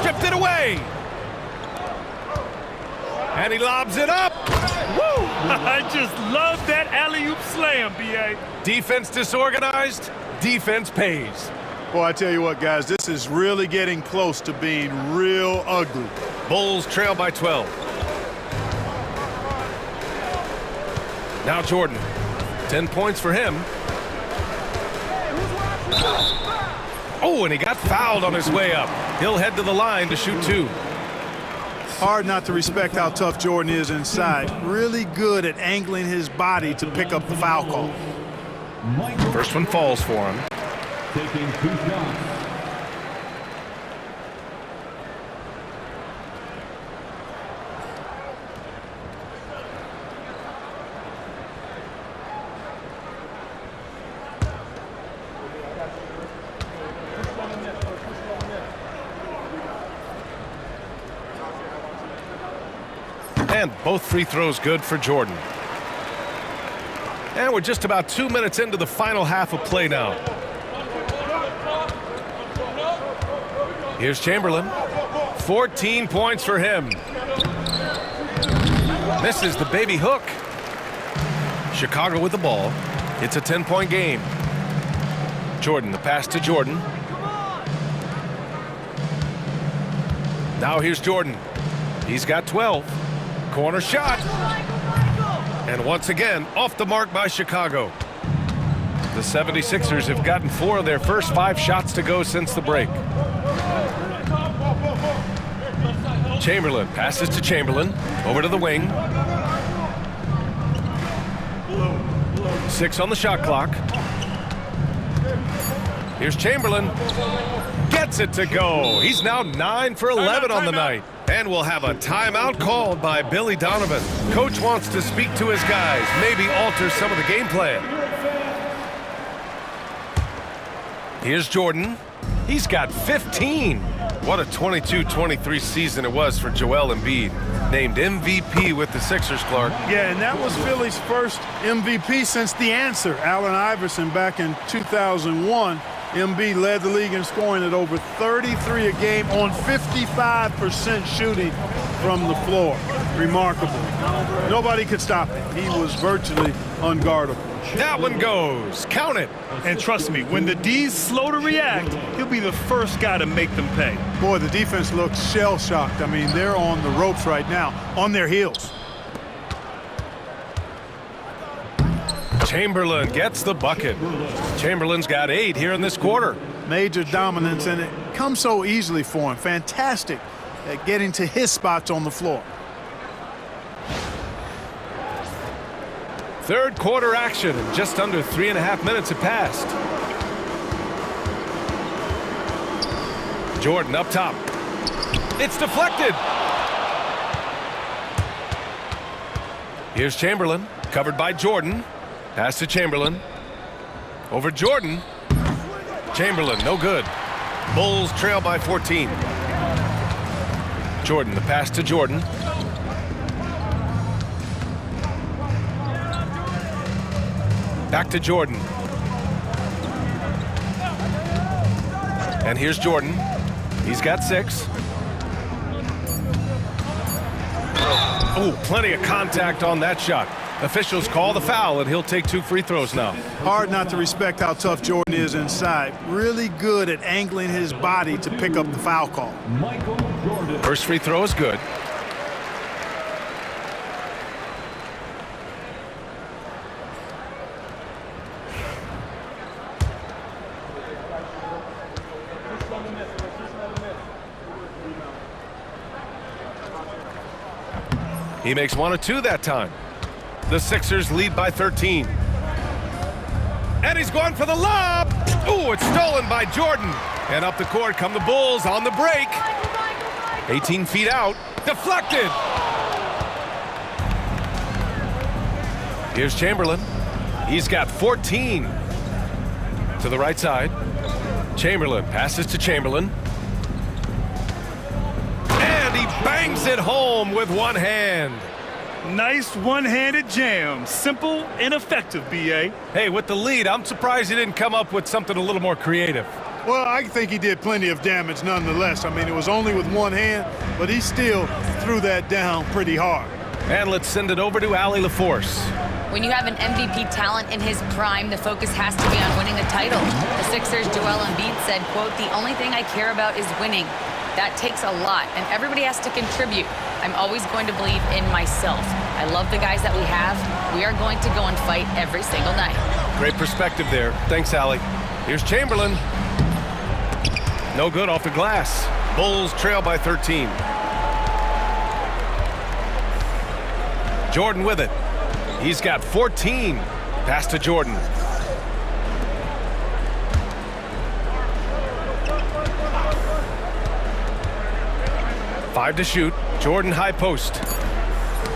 Stripped it away. And he lobs it up. Woo! I just love that alley-oop slam, B.A. Defense disorganized. Defense pays. Boy, I tell you what, guys, this is really getting close to being real ugly. Bulls trail by 12. Now Jordan. 10 points for him. Oh, and he got fouled on his way up. He'll head to the line to shoot 2. Hard not to respect how tough Jordan is inside. Really good at angling his body to pick up the foul call. First one falls for him. Taking 2 shots. And both free throws good for Jordan. And we're just about 2 minutes into the final half of play now. Here's Chamberlain. 14 points for him. Misses the baby hook. Chicago with the ball. It's a 10-point game. Jordan, the pass to Jordan. Now here's Jordan. He's got 12. Corner shot. And once again, off the mark by Chicago. The 76ers have gotten 4 of their first 5 shots to go since the break. Chamberlain passes to Chamberlain. Over to the wing. 6 on the shot clock. Here's Chamberlain. Gets it to go. He's now 9 for 11 on the night. And we'll have a timeout called by Billy Donovan. Coach wants to speak to his guys, maybe alter some of the game plan. Here's Jordan. He's got 15. What a 22-23 season it was for Joel Embiid. Named MVP with the Sixers, Clark. Yeah, and that was Philly's first MVP since the answer, Allen Iverson, back in 2001. Embiid led the league in scoring at over 33 a game on 55% shooting from the floor. Remarkable. Nobody could stop him. He was virtually unguardable. That one goes. Count it. And trust me, when the D's slow to react, he'll be the first guy to make them pay. Boy, the defense looks shell-shocked. I mean, they're on the ropes right now, on their heels. Chamberlain gets the bucket. Chamberlain's got 8 here in this quarter. Major dominance, and it comes so easily for him. Fantastic at getting to his spots on the floor. Third quarter action. Just under 3.5 minutes have passed. Jordan up top. It's deflected. Here's Chamberlain, covered by Jordan. Pass to Chamberlain. Over Jordan. Chamberlain, no good. Bulls trail by 14. Jordan, the pass to Jordan. Back to Jordan. And here's Jordan. He's got 6. Oh, plenty of contact on that shot. Officials call the foul, and he'll take 2 free throws now. Hard not to respect how tough Jordan is inside. Really good at angling his body to pick up the foul call. Michael Jordan. First free throw is good. He makes 1 of 2 that time. The Sixers lead by 13. And he's going for the lob. Ooh, it's stolen by Jordan. And up the court come the Bulls on the break. 18 feet out. Deflected. Here's Chamberlain. He's got 14. To the right side. Chamberlain passes to Chamberlain. And he bangs it home with one hand. Nice one-handed jam. Simple and effective, B.A. Hey, with the lead, I'm surprised he didn't come up with something a little more creative. Well, I think he did plenty of damage nonetheless. I mean, it was only with one hand, but he still threw that down pretty hard. And let's send it over to Allie LaForce. When you have an MVP talent in his prime, the focus has to be on winning a title. The Sixers' Joel Embiid said, quote, "The only thing I care about is winning. That takes a lot, and everybody has to contribute. I'm always going to believe in myself. I love the guys that we have. We are going to go and fight every single night." Great perspective there. Thanks, Allie. Here's Chamberlain. No good off the glass. Bulls trail by 13. Jordan with it. He's got 14. Pass to Jordan. Five to shoot. Jordan high post.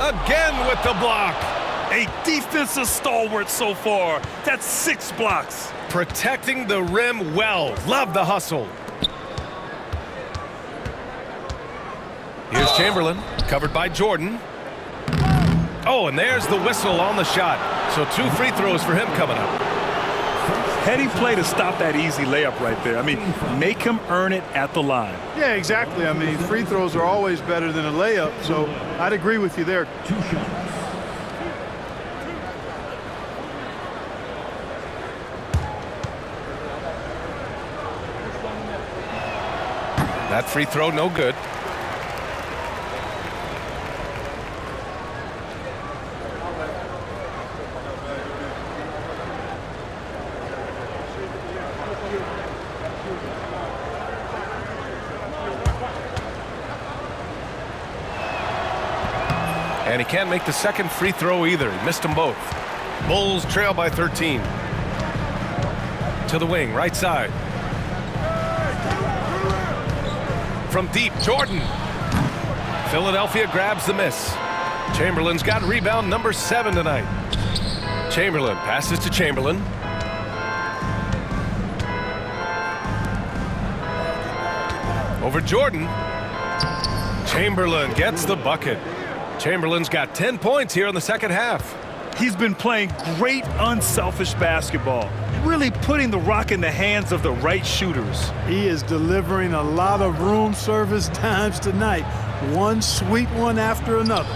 Again with the block. A defensive stalwart so far. That's 6 blocks. Protecting the rim well. Love the hustle. Here's Chamberlain, covered by Jordan. Oh, and there's the whistle on the shot. So 2 free throws for him coming up. Heady play to stop that easy layup right there. I mean, make him earn it at the line. Yeah, exactly. I mean, free throws are always better than a layup, so I'd agree with you there. 2 shots. That free throw, no good. And he can't make the second free throw either. He missed them both. Bulls trail by 13. To the wing, right side. From deep, Jordan. Philadelphia grabs the miss. Chamberlain's got rebound number 7 tonight. Chamberlain passes to Chamberlain. Over Jordan. Chamberlain gets the bucket. Chamberlain's got 10 points here in the second half. He's been playing great unselfish basketball, really putting the rock in the hands of the right shooters. He is delivering a lot of room service times tonight. One sweet one after another.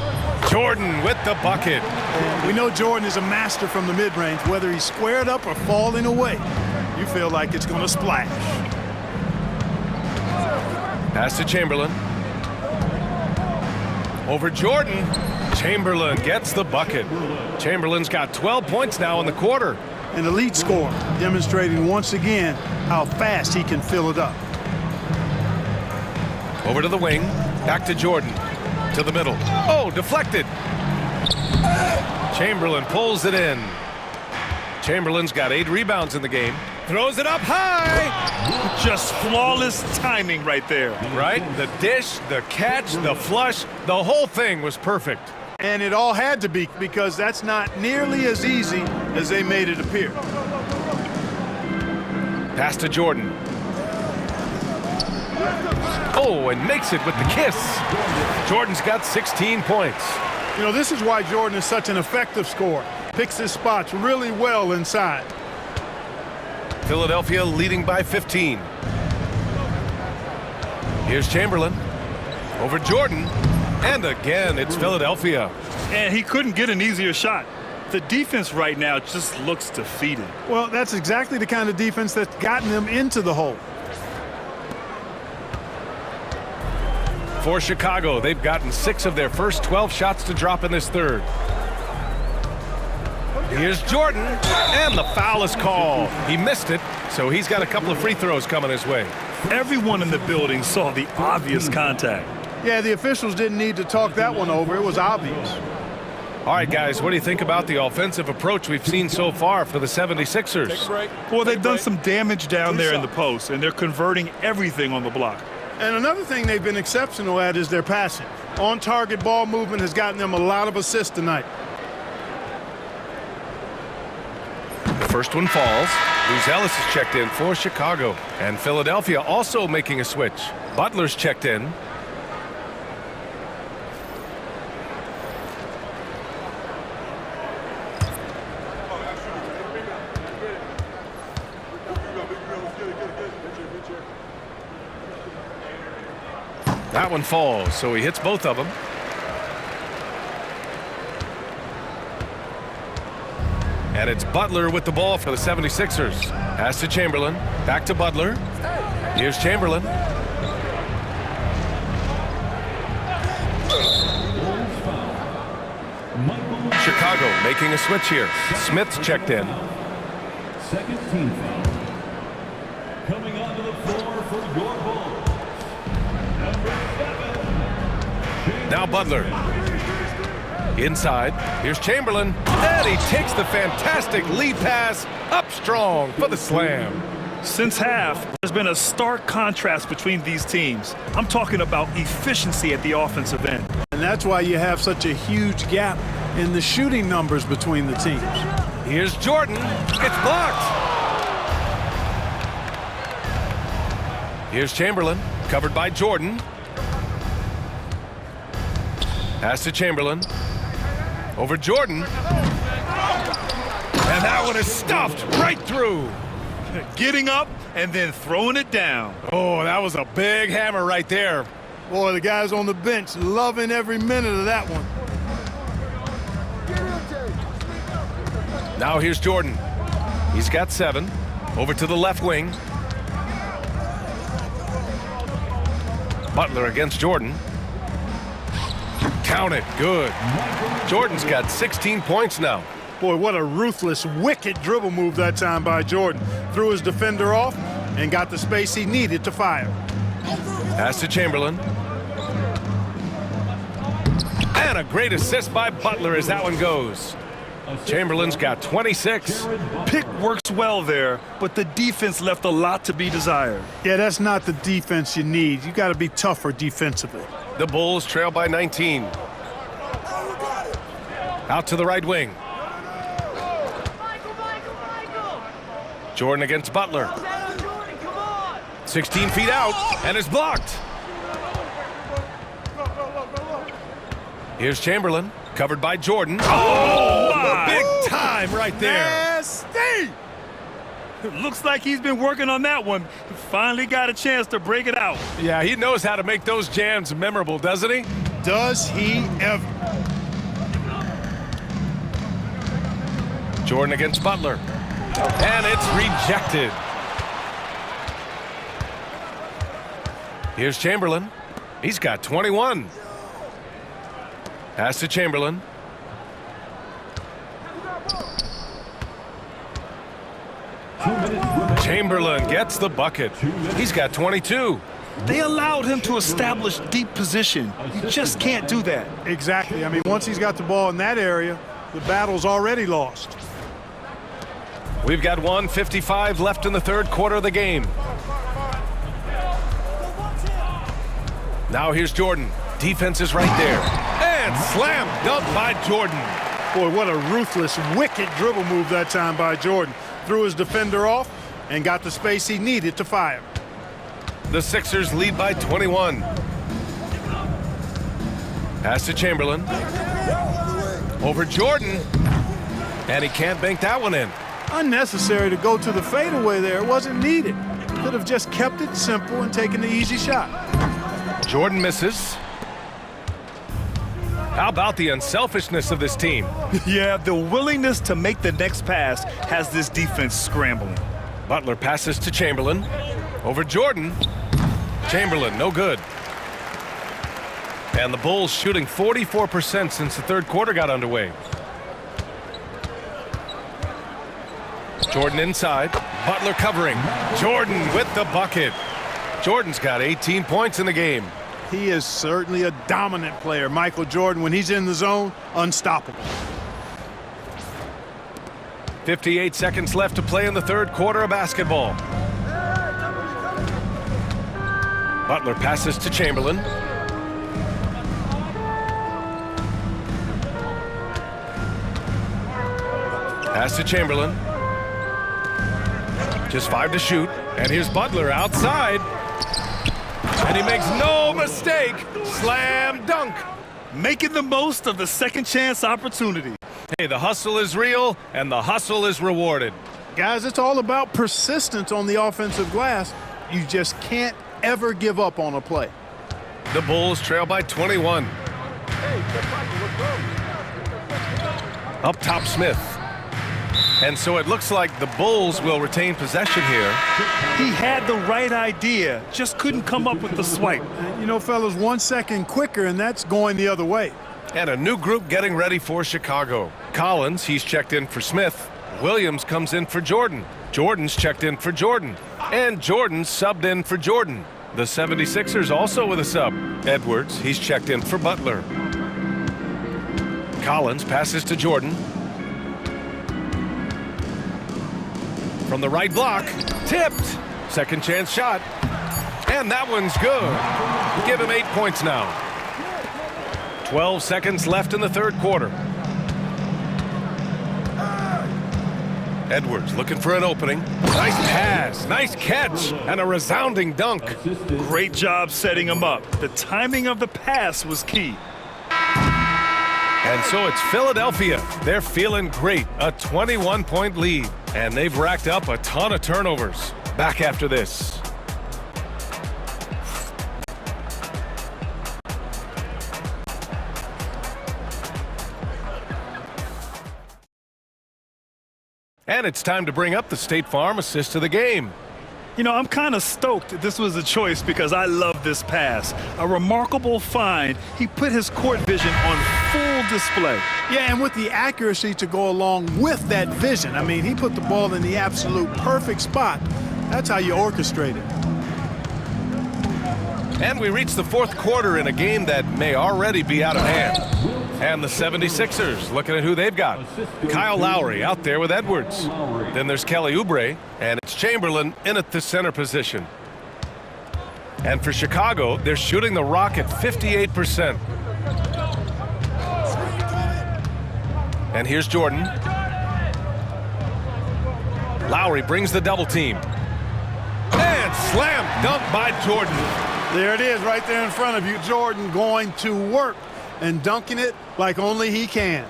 Jordan with the bucket. And we know Jordan is a master from the mid-range, whether he's squared up or falling away. You feel like it's going to splash. Pass to Chamberlain. Over Jordan. Chamberlain gets the bucket. Chamberlain's got 12 points now in the quarter. An elite scorer, demonstrating once again how fast he can fill it up. Over to the wing. Back to Jordan. To the middle. Oh, deflected. Chamberlain pulls it in. Chamberlain's got 8 rebounds in the game. Throws it up high. Just flawless timing right there. Right? The dish, the catch, the flush, the whole thing was perfect. And it all had to be, because that's not nearly as easy as they made it appear. Pass to Jordan. Oh, and makes it with the kiss. Jordan's got 16 points. You know, this is why Jordan is such an effective scorer. Picks his spots really well inside. Philadelphia leading by 15. Here's Chamberlain. Over Jordan. And again, it's Philadelphia. And he couldn't get an easier shot. The defense right now just looks defeated. Well, that's exactly the kind of defense that's gotten them into the hole. For Chicago, they've gotten 6 of their first 12 shots to drop in this third. Here's Jordan, and the foul is called. He missed it, so he's got a couple of free throws coming his way. Everyone in the building saw the obvious contact. Yeah, the officials didn't need to talk that one over. It was obvious. All right, guys, what do you think about the offensive approach we've seen so far for the 76ers? Take a break. Well, they've done break. some damage down there in the post, and they're converting everything on the block. And another thing they've been exceptional at is their passing. On-target ball movement has gotten them a lot of assists tonight. The first one falls. Luz Ellis is checked in for Chicago. And Philadelphia also making a switch. Butler's checked in. That one falls, so he hits both of them. And it's Butler with the ball for the 76ers. Pass to Chamberlain. Back to Butler. Here's Chamberlain. Chicago making a switch here. Smith's checked in. Second team foul. Coming onto the floor for your Bulls. Number 7. Now Butler. Inside. Here's Chamberlain. And he takes the fantastic lead pass up strong for the slam. Since half, there's been a stark contrast between these teams. I'm talking about efficiency at the offensive end. And that's why you have such a huge gap in the shooting numbers between the teams. Here's Jordan. It's blocked. Here's Chamberlain. Covered by Jordan. Pass to Chamberlain. Over Jordan. And that one is stuffed right through. Getting up and then throwing it down. Oh, that was a big hammer right there. Boy, the guys on the bench loving every minute of that one. Now here's Jordan. He's got 7. Over to the left wing. Butler against Jordan. Count it. Good. Jordan's got 16 points now. Boy, what a ruthless, wicked dribble move that time by Jordan. Threw his defender off and got the space he needed to fire. Pass to Chamberlain. And a great assist by Butler as that one goes. Chamberlain's got 26. Pick works well there, but the defense left a lot to be desired. Yeah, that's not the defense you need. You got to be tougher defensively. The Bulls trail by 19. Out to the right wing. Jordan against Butler. 16 feet out, and is blocked. Here's Chamberlain, covered by Jordan. Oh, big time right there. Nasty! It looks like he's been working on that one. He finally got a chance to break it out. Yeah, he knows how to make those jams memorable, doesn't he? Does he ever? Jordan against Butler. And it's rejected. Here's Chamberlain. He's got 21. Pass to Chamberlain. Chamberlain gets the bucket. He's got 22. They allowed him to establish deep position. You just can't do that. Exactly. I mean, once he's got the ball in that area, the battle's already lost. We've got 1:55 left in the third quarter of the game. Now here's Jordan. Defense is right there. And slam dunk by Jordan. Boy, what a ruthless, wicked dribble move that time by Jordan. Threw his defender off and got the space he needed to fire. The Sixers lead by 21. Pass to Chamberlain. Over Jordan. And he can't bank that one in. Unnecessary to go to the fadeaway there. It wasn't needed. Could have just kept it simple and taken the easy shot. Jordan misses. How about the unselfishness of this team? Yeah, the willingness to make the next pass has this defense scrambling. Butler passes to Chamberlain. Over Jordan. Chamberlain, no good. And the Bulls shooting 44% since the third quarter got underway. Jordan inside. Butler covering. Jordan with the bucket. Jordan's got 18 points in the game. He is certainly a dominant player. Michael Jordan, when he's in the zone, unstoppable. 58 seconds left to play in the third quarter of basketball. Butler passes to Chamberlain. Pass to Chamberlain. Just 5 to shoot. And here's Butler outside. And he makes no mistake. Slam dunk. Making the most of the second chance opportunity. Hey, the hustle is real and the hustle is rewarded. Guys, it's all about persistence on the offensive glass. You just can't ever give up on a play. The Bulls trail by 21. Up top, Smith. And so it looks like the Bulls will retain possession here. He had the right idea, just couldn't come up with the swipe. You know, fellas, 1 second quicker, and that's going the other way. And a new group getting ready for Chicago. Collins, he's checked in for Smith. Williams comes in for Jordan. Jordan's checked in for Jordan. And Jordan's subbed in for Jordan. The 76ers also with a sub. Edwards, he's checked in for Butler. Collins passes to Jordan. From the right block, tipped. Second chance shot. And that one's good. Give him 8 points now. 12 seconds left in the third quarter. Edwards looking for an opening. Nice pass, nice catch, and a resounding dunk. Great job setting him up. The timing of the pass was key. And so it's Philadelphia. They're feeling great. A 21-point lead. And they've racked up a ton of turnovers. Back after this. And it's time to bring up the State Farm assist of the game. You know, I'm kind of stoked this was a choice because I love this pass. A remarkable find. He put his court vision on full display. Yeah, and with the accuracy to go along with that vision. I mean, he put the ball in the absolute perfect spot. That's how you orchestrate it. And we reach the fourth quarter in a game that may already be out of hand. And the 76ers looking at who they've got. Kyle Lowry out there with Edwards. Then there's Kelly Oubre, and it's Chamberlain in at the center position. And for Chicago, they're shooting the rock at 58%. And here's Jordan. Lowry brings the double team. And slam dunk by Jordan. There it is right there in front of you. Jordan going to work and dunking it like only he can.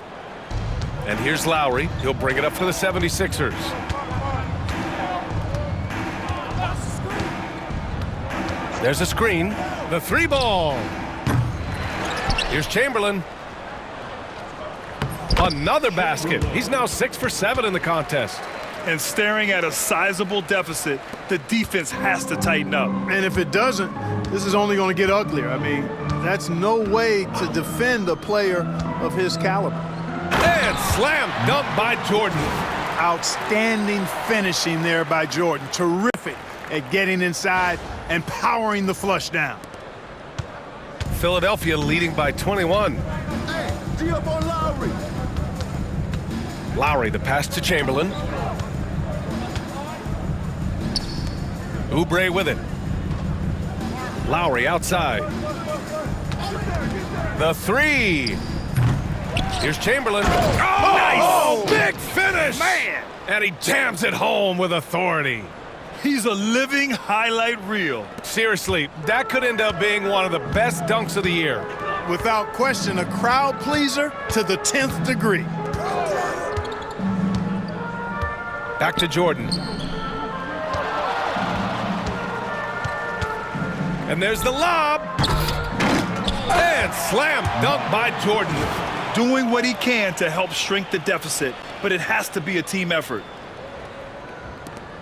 And here's Lowry. He'll bring it up for the 76ers. There's a screen. The three ball. Here's Chamberlain. Another basket. He's now 6 for 7 in the contest. And staring at a sizable deficit, the defense has to tighten up. And if it doesn't, this is only going to get uglier. I mean, that's no way to defend a player of his caliber. And slam dunk by Jordan. Outstanding finishing there by Jordan. Terrific at getting inside and powering the flush down. Philadelphia leading by 21. Lowry, the pass to Chamberlain. Oubre with it. Lowry outside. The three. Here's Chamberlain. Oh, nice! Big finish! Man! And he jams it home with authority. He's a living highlight reel. Seriously, that could end up being one of the best dunks of the year. Without question, a crowd pleaser to the 10th degree. Back to Jordan. And there's the lob. And slam dunk by Jordan. Doing what he can to help shrink the deficit, but it has to be a team effort.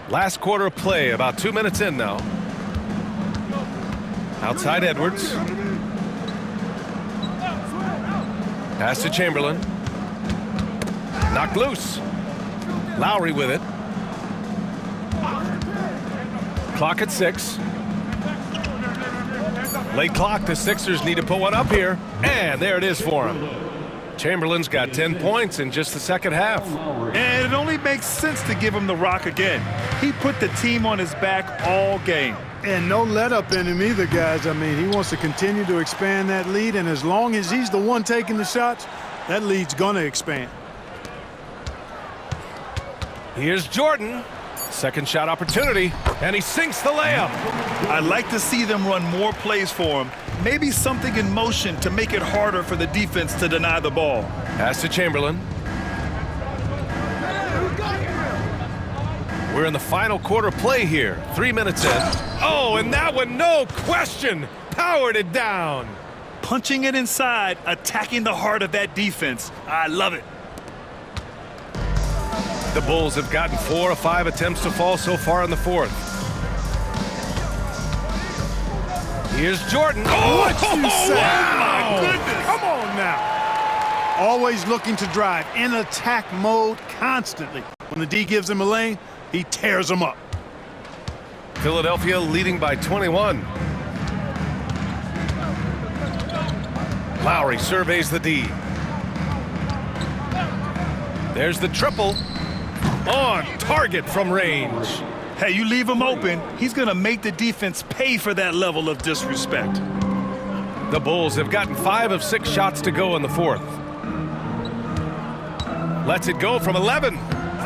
Last quarter of play, about 2 minutes in now. Outside Edwards. Pass to Chamberlain. Knocked loose. Lowry with it. Clock at 6. Late clock, the Sixers need to put one up here. And there it is for him. Chamberlain's got 10 points in just the second half. And it only makes sense to give him the rock again. He put the team on his back all game. And no let up in him either, guys. I mean, he wants to continue to expand that lead, and as long as he's the one taking the shots, that lead's gonna expand. Here's Jordan. Second shot opportunity, and he sinks the layup. I'd like to see them run more plays for him. Maybe something in motion to make it harder for the defense to deny the ball. Pass to Chamberlain. We're in the final quarter play here. 3 minutes in. Oh, and that one, no question, powered it down. Punching it inside, attacking the heart of that defense. I love it. The Bulls have gotten 4 of 5 attempts to fall so far in the fourth. Here's Jordan. Oh, what you say? Wow. My goodness. Come on now. Always looking to drive in attack mode constantly. When the D gives him a lane, he tears them up. Philadelphia leading by 21. Lowry surveys the D. There's the triple. On target from range. Hey, you leave him open, he's going to make the defense pay for that level of disrespect. The Bulls have gotten 5 of 6 shots to go in the fourth. Lets it go from 11.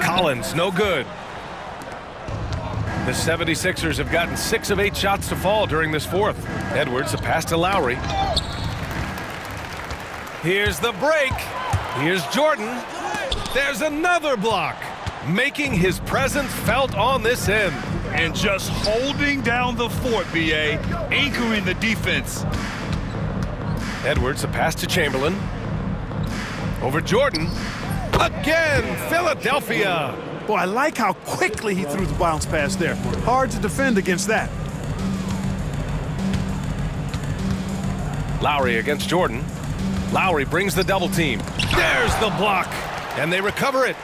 Collins, no good. The 76ers have gotten 6 of 8 shots to fall during this fourth. Edwards, a pass to Lowry. Here's the break. Here's Jordan. There's another block. Making his presence felt on this end. And just holding down the fort, B.A., anchoring the defense. Edwards, a pass to Chamberlain. Over Jordan. Again, Philadelphia. Boy, I like how quickly he threw the bounce pass there. Hard to defend against that. Lowry against Jordan. Lowry brings the double team. There's the block. And they recover it.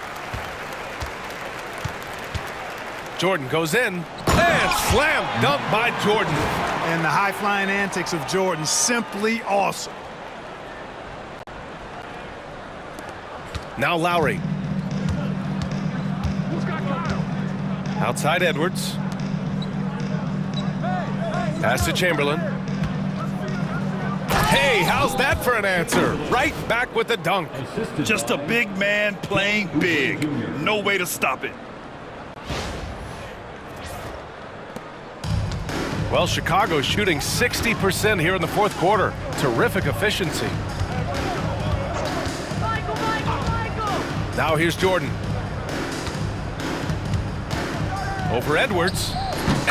Jordan goes in, and slam dunk by Jordan. And the high-flying antics of Jordan, simply awesome. Now Lowry. Outside Edwards. Pass to Chamberlain. Hey, how's that for an answer? Right back with the dunk. Just a big man playing big. No way to stop it. Well, Chicago's shooting 60% here in the fourth quarter. Terrific efficiency. Now here's Jordan. Over Edwards.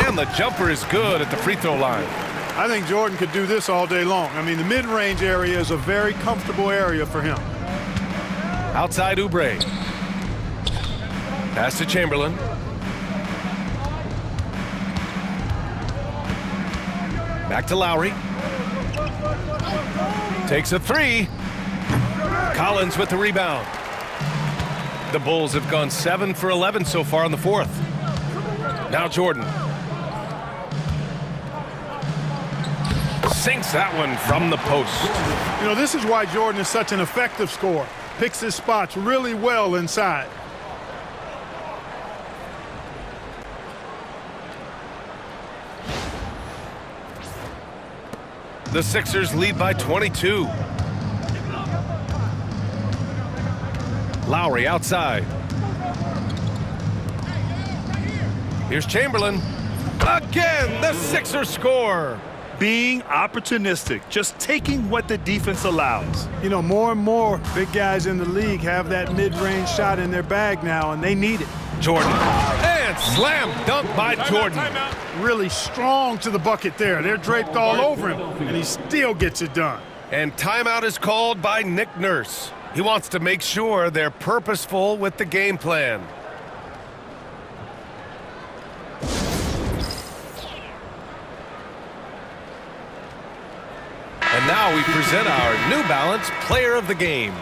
And the jumper is good at the free throw line. I think Jordan could do this all day long. I mean, the mid-range area is a very comfortable area for him. Outside Oubre. Pass to Chamberlain. Back to Lowry. Takes a three. Collins with the rebound. The Bulls have gone 7 for 11 so far in the fourth. Now Jordan. sinks that one from the post. You know, this is why Jordan is such an effective scorer. Picks his spots really well inside. The Sixers lead by 22. Lowry outside. Here's Chamberlain. Again, the Sixers score. Being opportunistic, just taking what the defense allows. You know, more and more big guys in the league have that mid-range shot in their bag now, and they need it. Jordan. And slam dunk by Jordan. Really strong to the bucket there. They're draped all over him, and he still gets it done. And timeout is called by Nick Nurse. He wants to make sure they're purposeful with the game plan. And now we present our New Balance Player of the Game.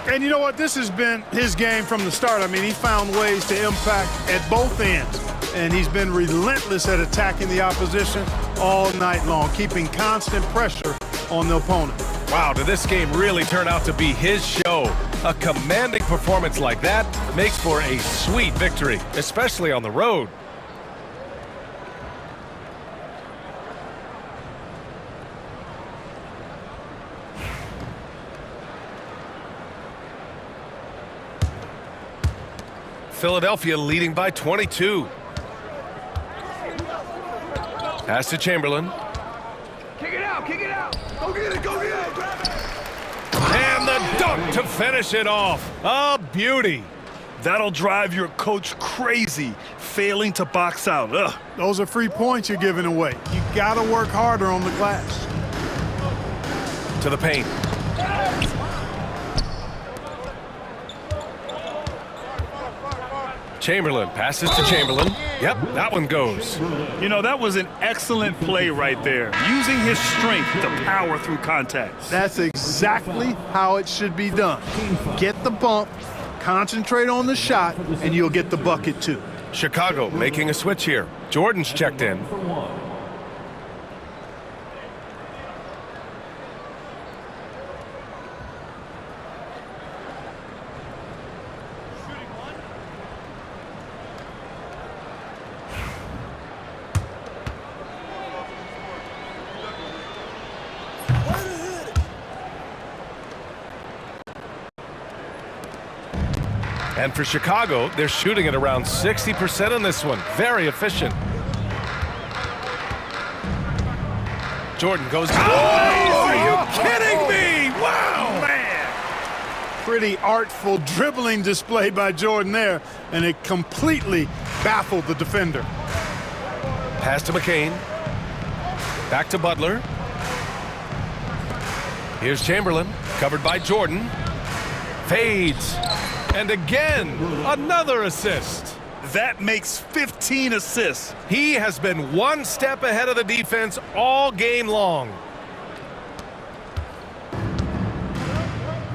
And you know what? This has been his game from the start. I mean, he found ways to impact at both ends. And he's been relentless at attacking the opposition all night long, keeping constant pressure on the opponent. Wow, did this game really turn out to be his show? A commanding performance like that makes for a sweet victory, especially on the road. Philadelphia leading by 22. Pass to Chamberlain. Kick it out, kick it out. Go get it, go get it. Grab it. And the dunk to finish it off. A beauty. That'll drive your coach crazy, failing to box out. Ugh. Those are free points you're giving away. You got to work harder on the glass. To the paint. Chamberlain passes to Chamberlain. Yep, that one goes. You know, that was an excellent play right there, using his strength to power through contact. That's exactly how it should be done. Get the bump, concentrate on the shot, and you'll get the bucket too. Chicago making a switch here. Jordan's checked in. And for Chicago, they're shooting at around 60% in this one. Very efficient. Jordan goes. Oh, are you kidding me? Wow, man. Pretty artful dribbling display by Jordan there, and it completely baffled the defender. Pass to McCain. Back to Butler. Here's Chamberlain, covered by Jordan. Fades. And again, another assist. That makes 15 assists. He has been one step ahead of the defense all game long.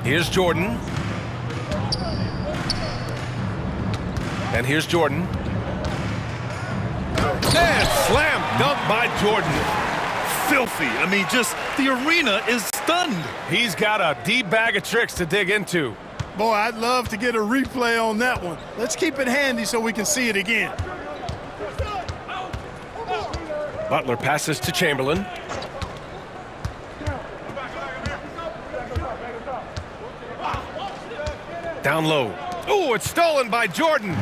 Here's Jordan. And here's Jordan. And slam dunk by Jordan. Filthy. I mean, just the arena is stunned. He's got a deep bag of tricks to dig into. Boy, I'd love to get a replay on that one. Let's keep it handy so we can see it again. Butler passes to Chamberlain. Down low. Oh, it's stolen by Jordan.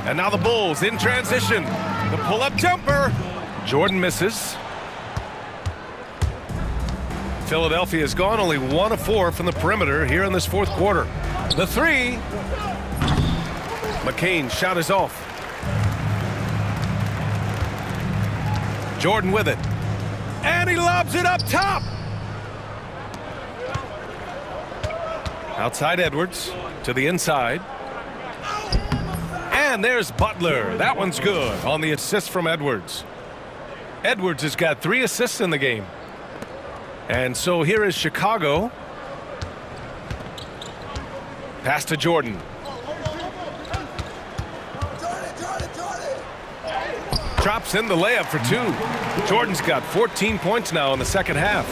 And now the Bulls in transition. The pull-up jumper. Jordan misses. Philadelphia has gone only 1 of 4 from the perimeter here in this fourth quarter. The three. McCain's shot is off. Jordan with it. And he lobs it up top. Outside Edwards to the inside. And there's Butler. That one's good on the assist from Edwards. Edwards has got 3 assists in the game. And so here is Chicago. Pass to Jordan. drops in the layup for 2. Jordan's got 14 points now in the second half.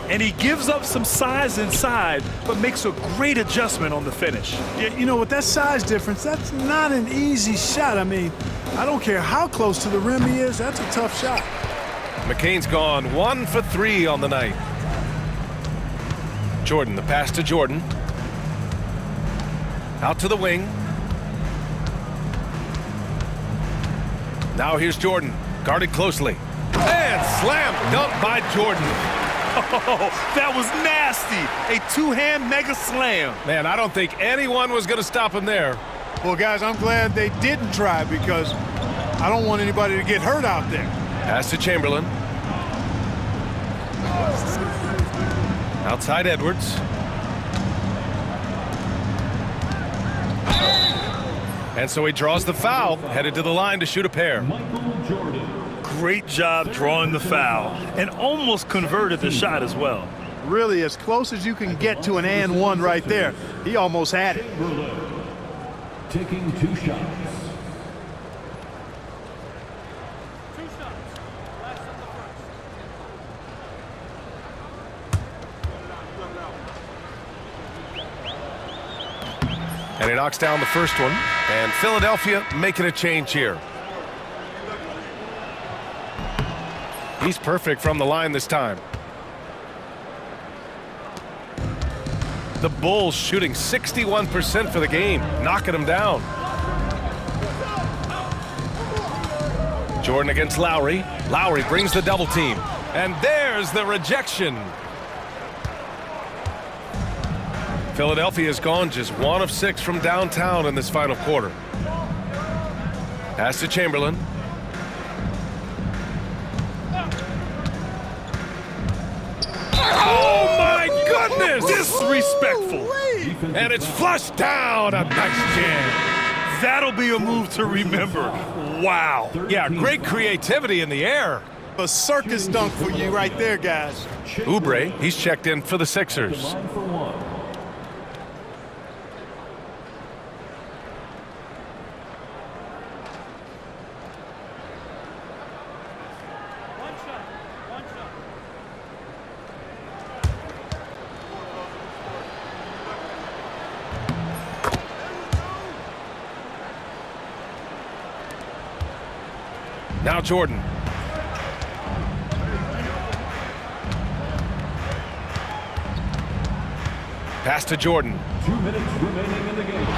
And he gives up some size inside, but makes a great adjustment on the finish. Yeah, you know, with that size difference, that's not an easy shot. I mean, I don't care how close to the rim he is, that's a tough shot. McCain's gone 1 for 3 on the night. Jordan, the pass to Jordan. Out to the wing. Now here's Jordan, guarded closely. And slam dunk by Jordan. Oh, that was nasty. A two-hand mega slam. Man, I don't think anyone was going to stop him there. Well, guys, I'm glad they didn't try because I don't want anybody to get hurt out there. Pass to Chamberlain. Outside Edwards. And so he draws the foul, headed to the line to shoot a pair. Michael Jordan. Great job drawing the foul and almost converted the shot as well. Really, as close as you can get to an and one right there. He almost had it. Taking 2 shots. And he knocks down the first one. And Philadelphia making a change here. He's perfect from the line this time. The Bulls shooting 61% for the game, knocking them down. Jordan against Lowry. Lowry brings the double team. And there's the rejection. Philadelphia's gone just 1 of 6 from downtown in this final quarter. Pass to Chamberlain. Oh my goodness! Disrespectful. And it's flushed down. A nice jam. That'll be a move to remember. Wow. Yeah, great creativity in the air. A circus dunk for you right there, guys. Oubre, he's checked in for the Sixers. Line for 1. Now Jordan. Pass to Jordan. 2 minutes remaining in the game. 2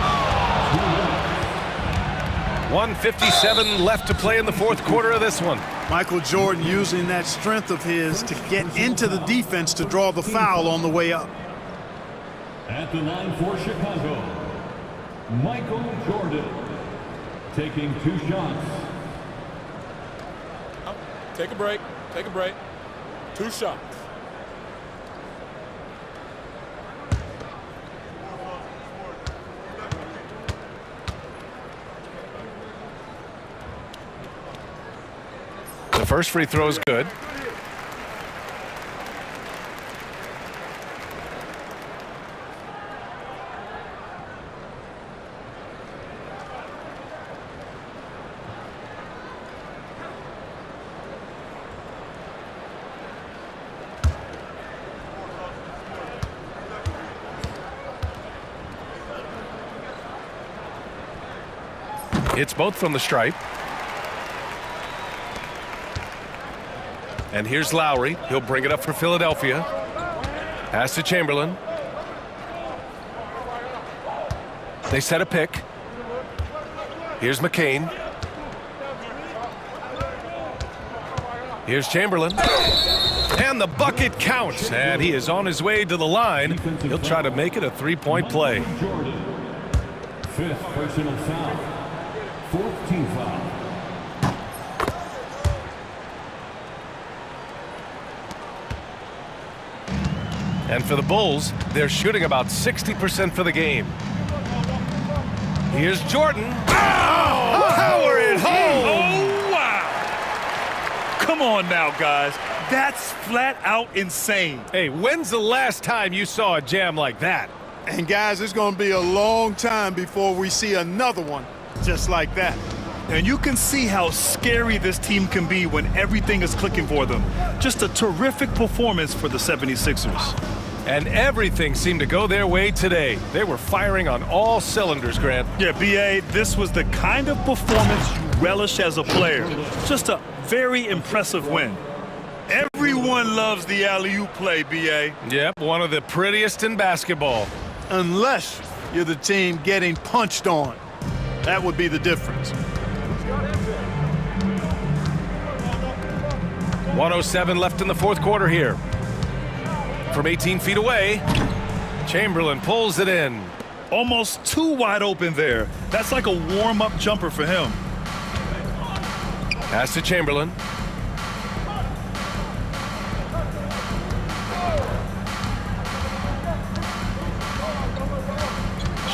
minutes. 1:57 left to play in the fourth quarter of this one. Michael Jordan using that strength of his to get into the defense to draw the foul on the way up. At the line for Chicago, Michael Jordan. Taking 2 shots. Take a break. Take a break. 2 shots. The first free throw is good. It's both from the stripe. And here's Lowry. He'll bring it up for Philadelphia. Pass to Chamberlain. They set a pick. Here's McCain. Here's Chamberlain. And the bucket counts. And he is on his way to the line. He'll try to make it a 3-point play. Jordan. 5th personal foul. 4th team foul. And for the Bulls, they're shooting about 60% for the game. Here's Jordan. Oh, power it home. Oh, wow. Come on now, guys. That's flat out insane. Hey, when's the last time you saw a jam like that? And guys, it's going to be a long time before we see another one just like that. And you can see how scary this team can be when everything is clicking for them. Just a terrific performance for the 76ers. And everything seemed to go their way today. They were firing on all cylinders, Grant. Yeah, B.A., this was the kind of performance you relish as a player. Just a very impressive win. Everyone loves the alley-oop play, B.A. Yep, one of the prettiest in basketball. Unless you're the team getting punched on. That would be the difference. 1:07 left in the fourth quarter here. From 18 feet away, Chamberlain pulls it in. Almost too wide open there. That's like a warm-up jumper for him. Pass to Chamberlain.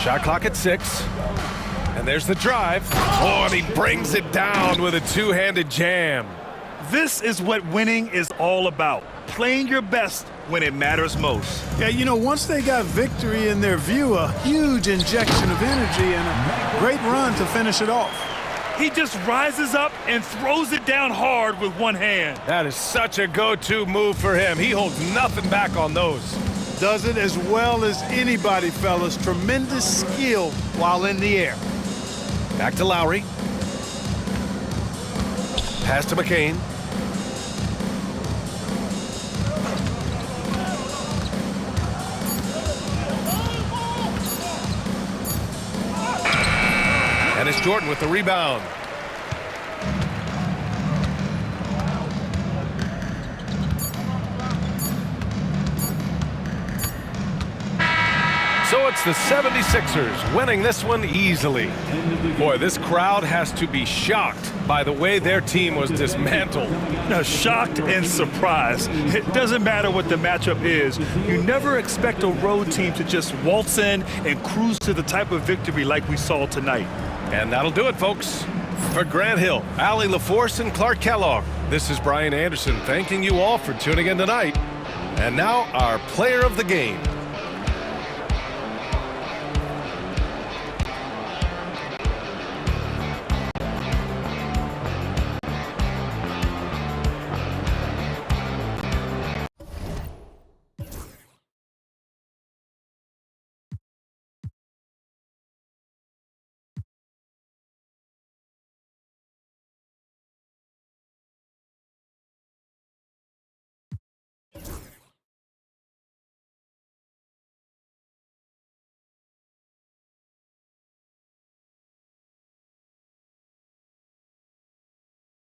Shot clock at 6. And there's the drive. Oh, and he brings it down with a two-handed jam. This is what winning is all about. Playing your best when it matters most. Yeah, you know, once they got victory in their view, a huge injection of energy and a great run to finish it off. He just rises up and throws it down hard with one hand. That is such a go-to move for him. He holds nothing back on those. Does it as well as anybody, fellas. Tremendous skill while in the air. Back to Lowry. Pass to McCain. And it's Jordan with the rebound. So it's the 76ers winning this one easily. Boy, this crowd has to be shocked by the way their team was dismantled. Now, shocked and surprised. It doesn't matter what the matchup is. You never expect a road team to just waltz in and cruise to the type of victory like we saw tonight. And that'll do it, folks. For Grant Hill, Allie LaForce, and Clark Kellogg, this is Brian Anderson thanking you all for tuning in tonight. And now our player of the game.